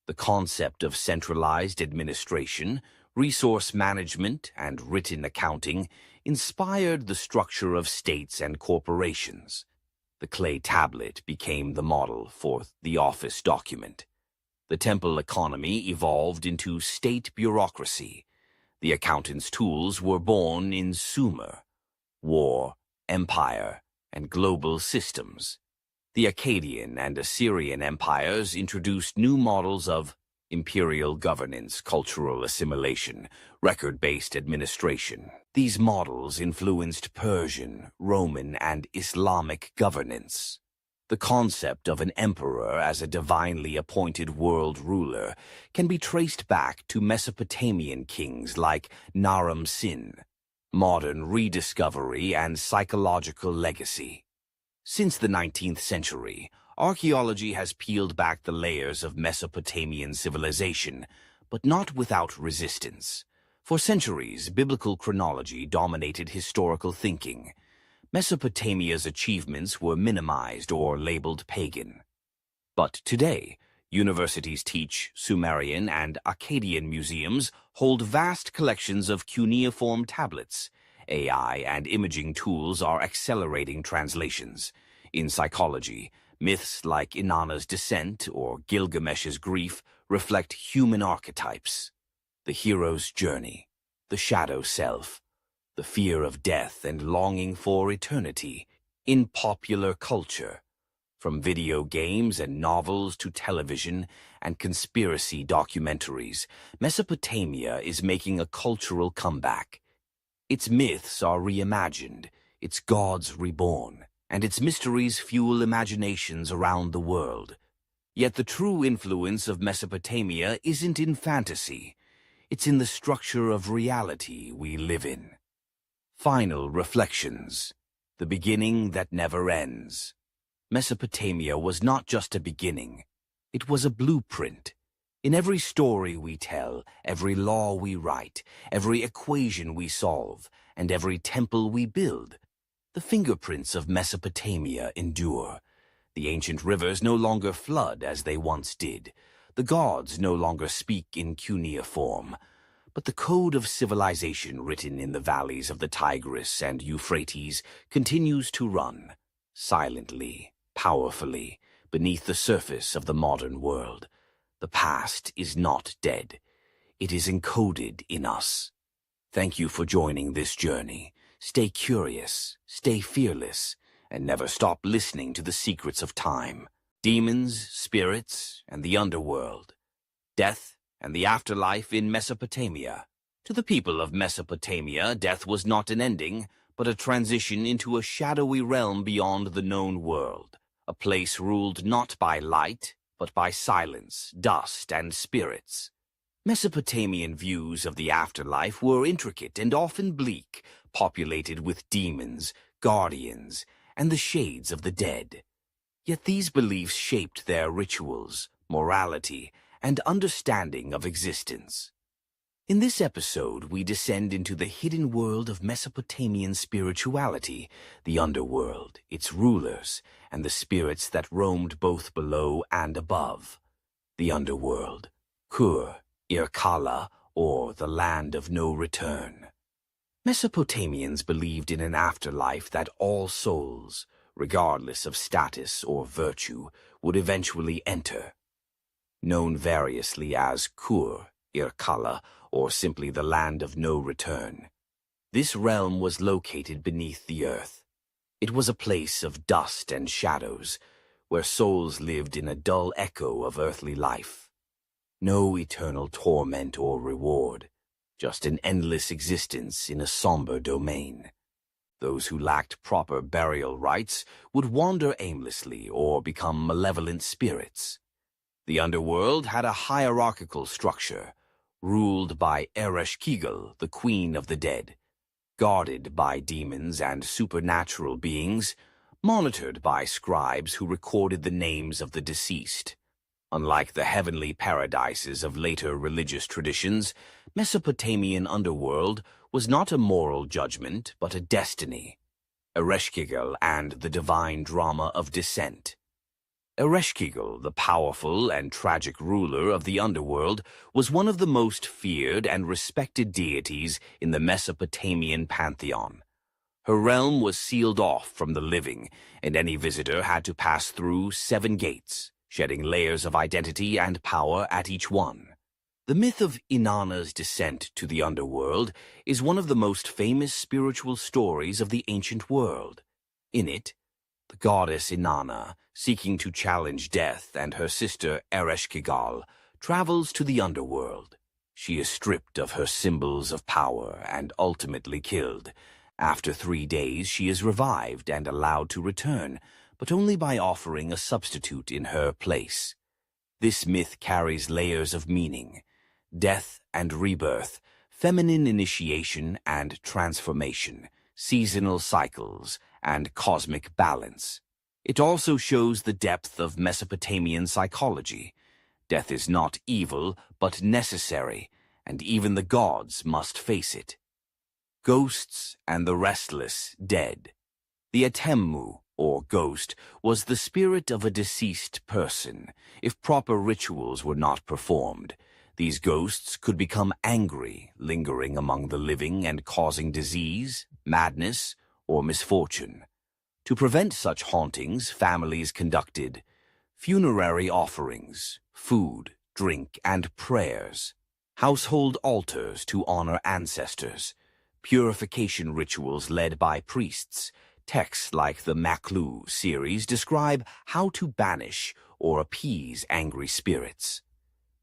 The concept of centralized administration, resource management, and written accounting inspired the structure of states and corporations. The clay tablet became the model for the office document. The temple economy evolved into state bureaucracy. The accountant's tools were born in Sumer, war, empire, and global systems. The Akkadian and Assyrian empires introduced new models of imperial governance, cultural assimilation, record-based administration. These models influenced Persian, Roman, and Islamic governance. The concept of an emperor as a divinely appointed world ruler can be traced back to Mesopotamian kings like Naram Sin. Modern rediscovery and psychological legacy. Since the 19th century, archaeology has peeled back the layers of Mesopotamian civilization, but not without resistance. For centuries, biblical chronology dominated historical thinking. Mesopotamia's achievements were minimized or labeled pagan. But today, universities teach Sumerian and Akkadian museums hold vast collections of cuneiform tablets. AI and imaging tools are accelerating translations. In psychology, myths like Inanna's descent or Gilgamesh's grief reflect human archetypes. The hero's journey, the shadow self, the fear of death and longing for eternity. In popular culture, from video games and novels to television and conspiracy documentaries, Mesopotamia is making a cultural comeback. Its myths are reimagined, its gods reborn, and its mysteries fuel imaginations around the world. Yet the true influence of Mesopotamia isn't in fantasy. It's in the structure of reality we live in. Final reflections. The beginning that never ends. Mesopotamia was not just a beginning. It was a blueprint. In every story we tell, every law we write, every equation we solve, and every temple we build, the fingerprints of Mesopotamia endure. The ancient rivers no longer flood as they once did. The gods no longer speak in cuneiform, but the code of civilization written in the valleys of the Tigris and Euphrates continues to run, silently, powerfully, beneath the surface of the modern world. The past is not dead. It is encoded in us. Thank you for joining this journey. Stay curious, stay fearless, and never stop listening to the secrets of time. Demons, spirits, and the underworld. Death and the afterlife in Mesopotamia. To the people of Mesopotamia, death was not an ending, but a transition into a shadowy realm beyond the known world. A place ruled not by light, but by silence, dust, and spirits. Mesopotamian views of the afterlife were intricate and often bleak, populated with demons, guardians, and the shades of the dead. Yet these beliefs shaped their rituals, morality, and understanding of existence. In this episode, we descend into the hidden world of Mesopotamian spirituality, the underworld, its rulers, and the spirits that roamed both below and above. The underworld, Irkalla, or the land of no return. Mesopotamians believed in an afterlife that all souls, regardless of status or virtue, would eventually enter. Known variously as Irkalla, or simply the land of no return. This realm was located beneath the earth. It was a place of dust and shadows, where souls lived in a dull echo of earthly life. No eternal torment or reward, just an endless existence in a somber domain. Those who lacked proper burial rites would wander aimlessly or become malevolent spirits. The underworld had a hierarchical structure, ruled by Ereshkigal, the queen of the dead, guarded by demons and supernatural beings, monitored by scribes who recorded the names of the deceased. Unlike the heavenly paradises of later religious traditions, Mesopotamian underworld was not a moral judgment, but a destiny. Ereshkigal and the divine drama of descent. Ereshkigal, the powerful and tragic ruler of the underworld, was one of the most feared and respected deities in the Mesopotamian pantheon. Her realm was sealed off from the living, and any visitor had to pass through 7 gates, shedding layers of identity and power at each one. The myth of Inanna's descent to the underworld is one of the most famous spiritual stories of the ancient world. In it, the goddess Inanna, seeking to challenge death, and her sister Ereshkigal travels to the underworld. She is stripped of her symbols of power and ultimately killed. After 3 days, she is revived and allowed to return, but only by offering a substitute in her place. This myth carries layers of meaning: death and rebirth, feminine initiation and transformation, seasonal cycles, and cosmic balance. It also shows the depth of Mesopotamian psychology. Death is not evil, but necessary, and even the gods must face it. Ghosts and the restless dead. The Atemmu, or ghost, was the spirit of a deceased person. If proper rituals were not performed, these ghosts could become angry, lingering among the living and causing disease, madness, or misfortune. To prevent such hauntings, families conducted funerary offerings, food, drink, and prayers, household altars to honor ancestors, purification rituals led by priests. Texts like the Maklu series describe how to banish or appease angry spirits.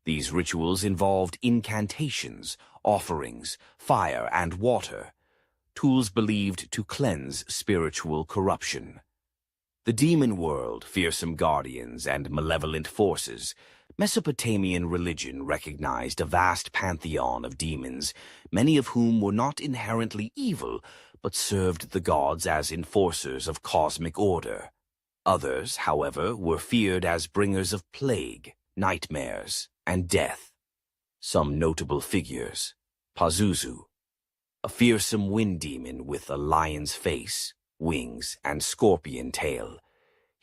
These rituals involved incantations, offerings, fire, and water, tools believed to cleanse spiritual corruption. The demon world, fearsome guardians, and malevolent forces. Mesopotamian religion recognized a vast pantheon of demons, many of whom were not inherently evil, but served the gods as enforcers of cosmic order. Others, however, were feared as bringers of plague, nightmares, and death. Some notable figures: Pazuzu, a fearsome wind demon with a lion's face, wings, and scorpion tail.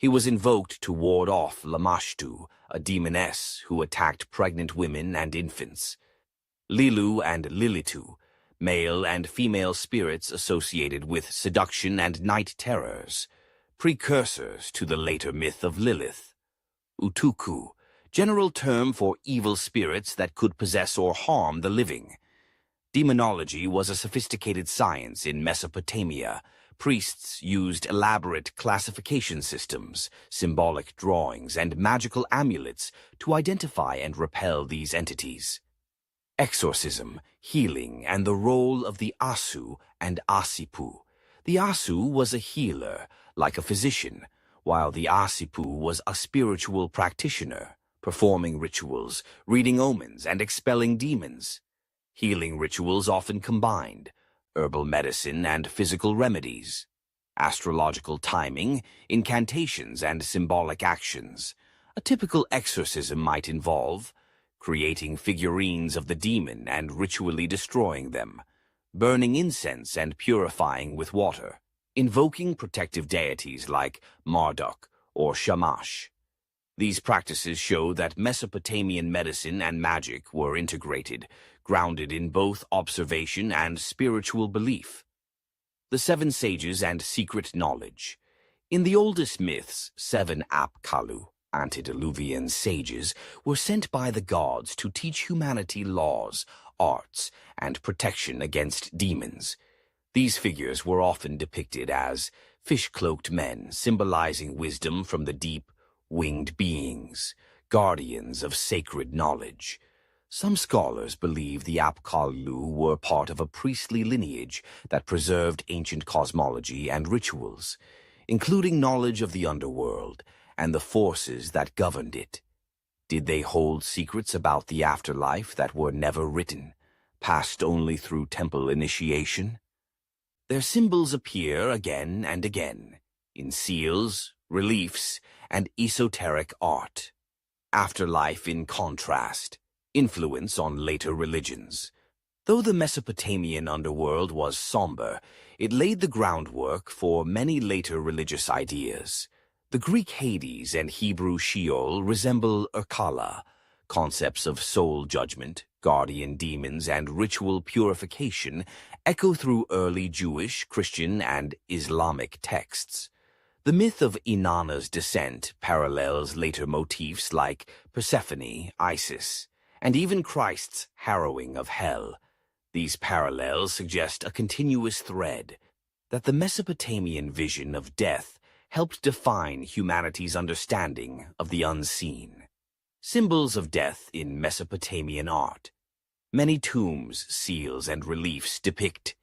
He was invoked to ward off Lamashtu, a demoness who attacked pregnant women and infants. Lilu and Lilitu, male and female spirits associated with seduction and night terrors, precursors to the later myth of Lilith. Utuku, general term for evil spirits that could possess or harm the living. Demonology was a sophisticated science in Mesopotamia. Priests used elaborate classification systems, symbolic drawings, and magical amulets to identify and repel these entities. Exorcism, healing, and the role of the Asu and Asipu. The Asu was a healer, like a physician, while the Asipu was a spiritual practitioner, performing rituals, reading omens, and expelling demons. Healing rituals often combined herbal medicine and physical remedies, astrological timing, incantations, and symbolic actions. A typical exorcism might involve creating figurines of the demon and ritually destroying them, burning incense and purifying with water, invoking protective deities like Marduk or Shamash. These practices show that Mesopotamian medicine and magic were integrated, grounded in both observation and spiritual belief. The Seven Sages and Secret Knowledge. In the oldest myths, 7 Apkallu, antediluvian sages, were sent by the gods to teach humanity laws, arts, and protection against demons. These figures were often depicted as fish-cloaked men, symbolizing wisdom from the deep, winged beings, guardians of sacred knowledge. Some scholars believe the Apkallu were part of a priestly lineage that preserved ancient cosmology and rituals, including knowledge of the underworld and the forces that governed it. Did they hold secrets about the afterlife that were never written, passed only through temple initiation? Their symbols appear again and again, in seals, reliefs, and esoteric art. Afterlife in contrast, influence on later religions. Though the Mesopotamian underworld was somber, it laid the groundwork for many later religious ideas. The Greek Hades and Hebrew Sheol resemble Urkala, concepts of soul judgment, guardian demons, and ritual purification echo through early Jewish, Christian, and Islamic texts. The myth of Inanna's descent parallels later motifs like Persephone, Isis, and even Christ's harrowing of hell. These parallels suggest a continuous thread, that the Mesopotamian vision of death helped define humanity's understanding of the unseen. Symbols of death in Mesopotamian art. Many tombs, seals, and reliefs depict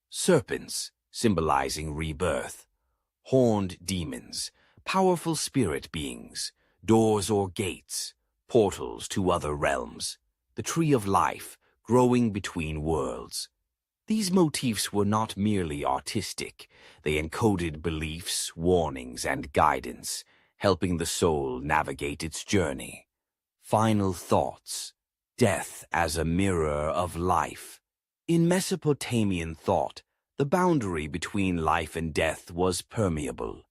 serpents, symbolizing rebirth, horned demons, powerful spirit beings, doors or gates, portals to other realms, the tree of life growing between worlds. These motifs were not merely artistic. They encoded beliefs, warnings, and guidance, helping the soul navigate its journey. Final thoughts. Death as a mirror of life. In Mesopotamian thought, the boundary between life and death was permeable.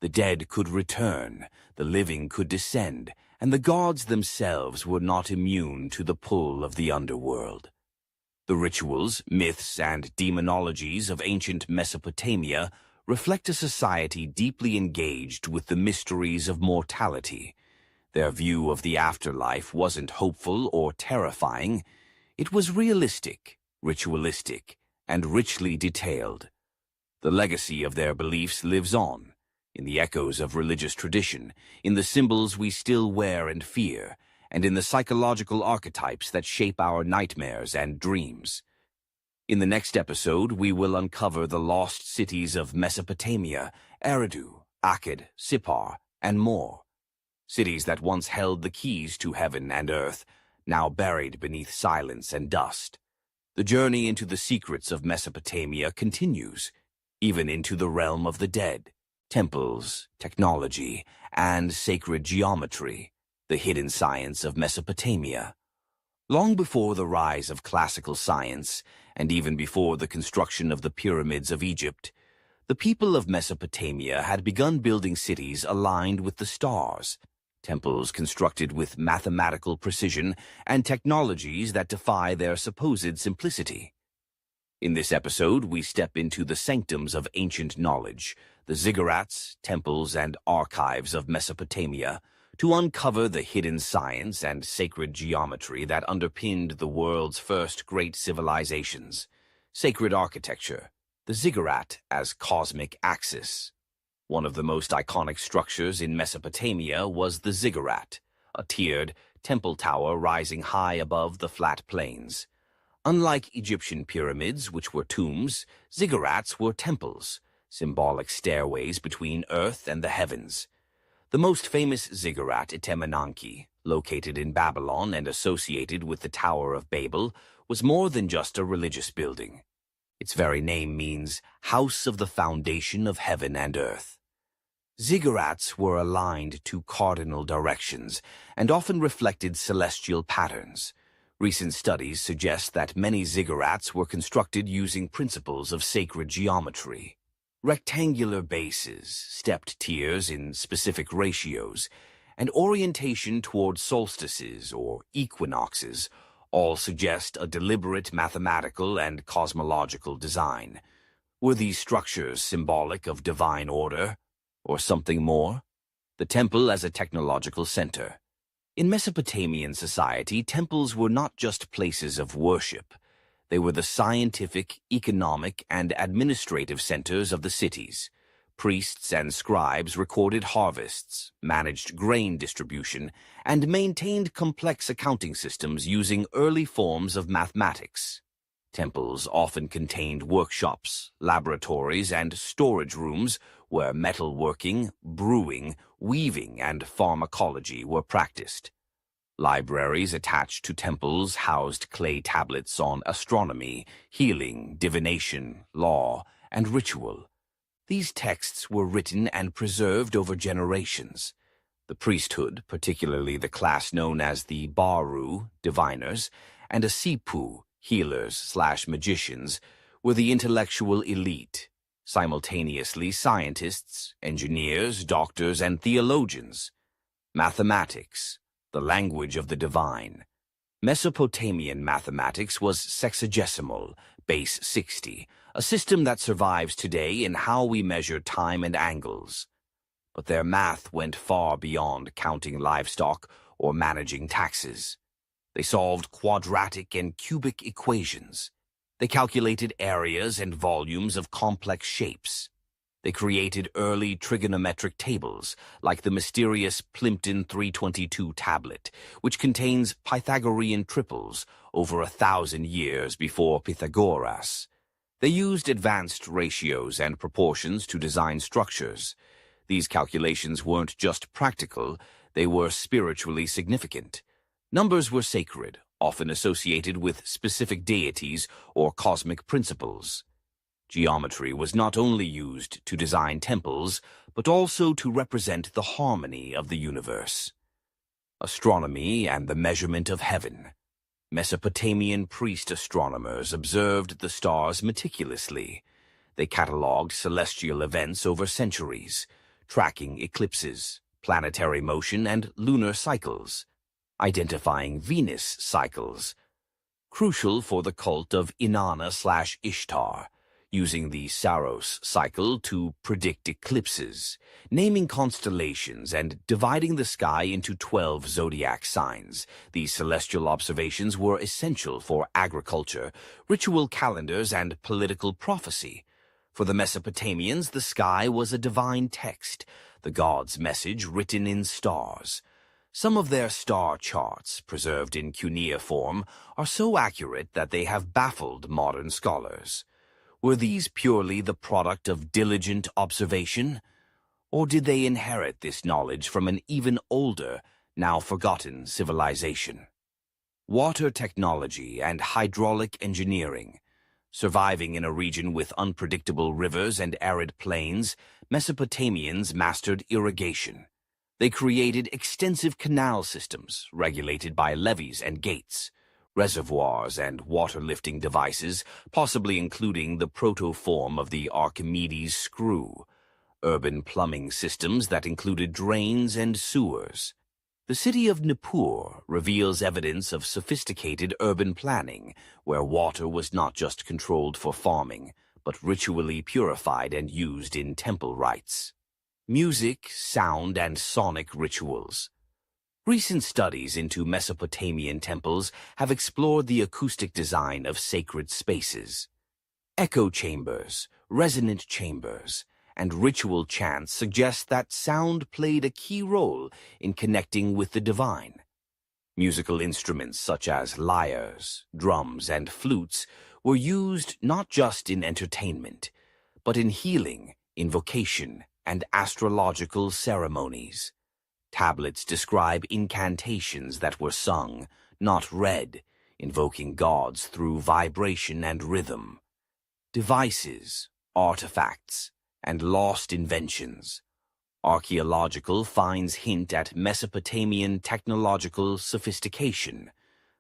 The dead could return, the living could descend, and the gods themselves were not immune to the pull of the underworld. The rituals, myths, and demonologies of ancient Mesopotamia reflect a society deeply engaged with the mysteries of mortality. Their view of the afterlife wasn't hopeful or terrifying. It was realistic, ritualistic, and richly detailed. The legacy of their beliefs lives on, in the echoes of religious tradition, in the symbols we still wear and fear, and in the psychological archetypes that shape our nightmares and dreams. In the next episode, we will uncover the lost cities of Mesopotamia, Eridu, Akkad, Sippar, and more. Cities that once held the keys to heaven and earth, now buried beneath silence and dust. The journey into the secrets of Mesopotamia continues, even into the realm of the dead. Temples, technology, and sacred geometry, the hidden science of Mesopotamia. Long before the rise of classical science, and even before the construction of the pyramids of Egypt, The people of Mesopotamia had begun building cities aligned with the stars, temples constructed with mathematical precision and technologies that defy their supposed simplicity. In this episode, we step into the sanctums of ancient knowledge, the ziggurats, temples, and archives of Mesopotamia, to uncover the hidden science and sacred geometry that underpinned the world's first great civilizations. Sacred architecture, the ziggurat as cosmic axis. One of the most iconic structures in Mesopotamia was the ziggurat, a tiered temple tower rising high above the flat plains. Unlike Egyptian pyramids, which were tombs, ziggurats were temples, symbolic stairways between earth and the heavens. The most famous ziggurat at Anunnaki, located in Babylon and associated with the Tower of Babel, was more than just a religious building. Its very name means house of the foundation of heaven and earth. Ziggurats were aligned to cardinal directions and often reflected celestial patterns. Recent studies suggest that many ziggurats were constructed using principles of sacred geometry. Rectangular bases, stepped tiers in specific ratios, and orientation toward solstices or equinoxes all suggest a deliberate mathematical and cosmological design. Were these structures symbolic of divine order, or something more? The temple as a technological center. In Mesopotamian society, temples were not just places of worship. They were the scientific, economic, and administrative centers of the cities. Priests and scribes recorded harvests, managed grain distribution, and maintained complex accounting systems using early forms of mathematics. Temples often contained workshops, laboratories, and storage rooms where metalworking, brewing, weaving, and pharmacology were practiced. Libraries attached to temples housed clay tablets on astronomy, healing, divination, law, and ritual. These texts were written and preserved over generations. The priesthood, particularly the class known as the Baru, diviners, and a Sipu, healers/magicians, were the intellectual elite, simultaneously scientists, engineers, doctors, and theologians. Mathematics, the language of the divine. Mesopotamian mathematics was sexagesimal, base 60, a system that survives today in how we measure time and angles. But their math went far beyond counting livestock or managing taxes. They solved quadratic and cubic equations. They calculated areas and volumes of complex shapes. They created early trigonometric tables, like the mysterious Plimpton 322 tablet, which contains Pythagorean triples over 1,000 years before Pythagoras. They used advanced ratios and proportions to design structures. These calculations weren't just practical, they were spiritually significant. Numbers were sacred, often associated with specific deities or cosmic principles. Geometry was not only used to design temples, but also to represent the harmony of the universe. Astronomy and the measurement of heaven. Mesopotamian priest astronomers observed the stars meticulously. They catalogued celestial events over centuries, tracking eclipses, planetary motion, and lunar cycles, identifying Venus cycles. Crucial for the cult of Inanna/Ishtar, using the Saros cycle to predict eclipses, naming constellations, and dividing the sky into 12 zodiac signs. These celestial observations were essential for agriculture, ritual calendars, and political prophecy. For the Mesopotamians, the sky was a divine text, the gods' message written in stars. Some of their star charts, preserved in cuneiform, are so accurate that they have baffled modern scholars. Were these purely the product of diligent observation? Or did they inherit this knowledge from an even older, now forgotten civilization? Water technology and hydraulic engineering. Surviving in a region with unpredictable rivers and arid plains, Mesopotamians mastered irrigation. They created extensive canal systems regulated by levees and gates. reservoirs and water-lifting devices, possibly including the protoform of the Archimedes screw, urban plumbing systems that included drains and sewers. The city of Nippur reveals evidence of sophisticated urban planning, where water was not just controlled for farming, but ritually purified and used in temple rites. Music, sound, and sonic rituals. Recent studies into Mesopotamian temples have explored the acoustic design of sacred spaces. Echo chambers, resonant chambers, and ritual chants suggest that sound played a key role in connecting with the divine. Musical instruments such as lyres, drums, and flutes were used not just in entertainment, but in healing, invocation, and astrological ceremonies. Tablets describe incantations that were sung, not read, invoking gods through vibration and rhythm. Devices, artifacts, and lost inventions. Archaeological finds hint at Mesopotamian technological sophistication.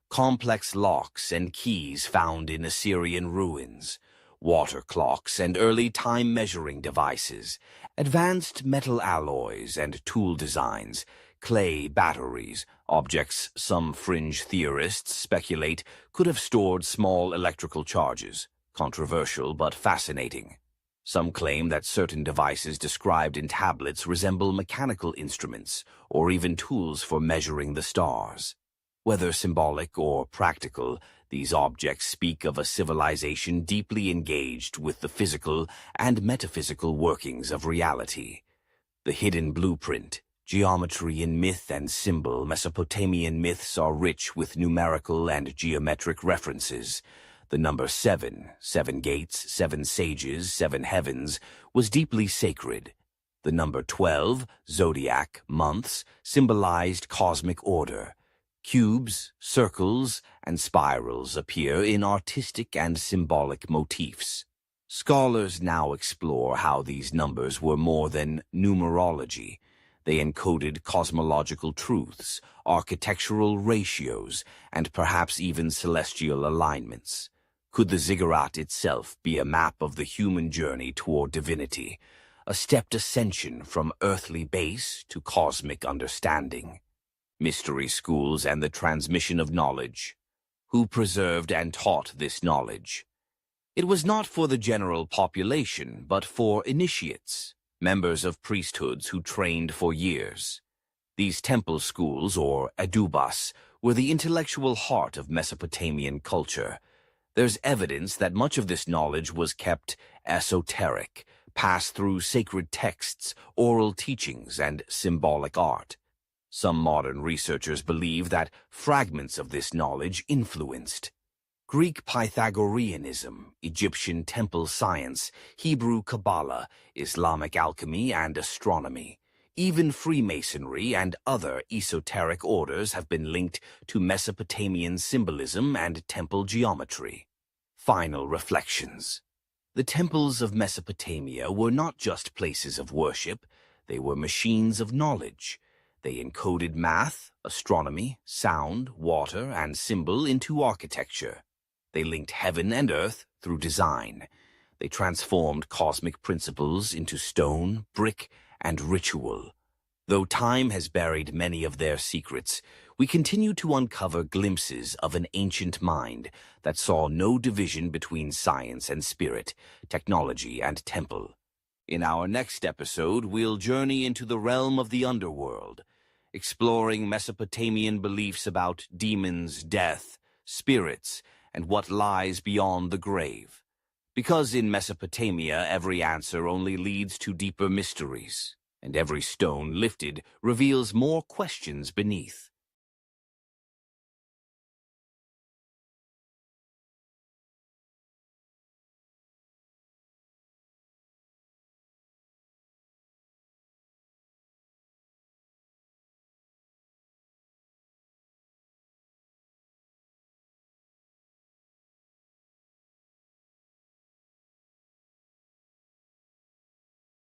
Complex locks and keys found in Assyrian ruins, water clocks and early time-measuring devices, advanced metal alloys and tool designs, clay batteries, objects some fringe theorists speculate could have stored small electrical charges. Controversial but fascinating. Some claim that certain devices described in tablets resemble mechanical instruments or even tools for measuring the stars. Whether symbolic or practical, these objects speak of a civilization deeply engaged with the physical and metaphysical workings of reality. The hidden blueprint, geometry in myth and symbol. Mesopotamian myths are rich with numerical and geometric references. The number 7, 7 gates, 7 sages, 7 heavens, was deeply sacred. The number 12, zodiac, months, symbolized cosmic order. Cubes, circles, and spirals appear in artistic and symbolic motifs. Scholars now explore how these numbers were more than numerology. They encoded cosmological truths, architectural ratios, and perhaps even celestial alignments. Could the ziggurat itself be a map of the human journey toward divinity, a stepped ascension from earthly base to cosmic understanding? Mystery schools and the transmission of knowledge. Who preserved and taught this knowledge? It was not for the general population, but for initiates, members of priesthoods who trained for years. These temple schools, or adubas, were the intellectual heart of Mesopotamian culture. There's evidence that much of this knowledge was kept esoteric, passed through sacred texts, oral teachings, and symbolic art. Some modern researchers believe that fragments of this knowledge influenced Greek Pythagoreanism, Egyptian temple science, Hebrew Kabbalah, Islamic alchemy and astronomy. Even Freemasonry and other esoteric orders have been linked to Mesopotamian symbolism and temple geometry. Final reflections. The temples of Mesopotamia were not just places of worship, they were machines of knowledge. They encoded math, astronomy, sound, water, and symbol into architecture. They linked heaven and earth through design. They transformed cosmic principles into stone, brick, and ritual. Though time has buried many of their secrets, we continue to uncover glimpses of an ancient mind that saw no division between science and spirit, technology and temple. In our next episode, we'll journey into the realm of the underworld, exploring Mesopotamian beliefs about demons, death, spirits, and what lies beyond the grave. Because in Mesopotamia, every answer only leads to deeper mysteries, and every stone lifted reveals more questions beneath.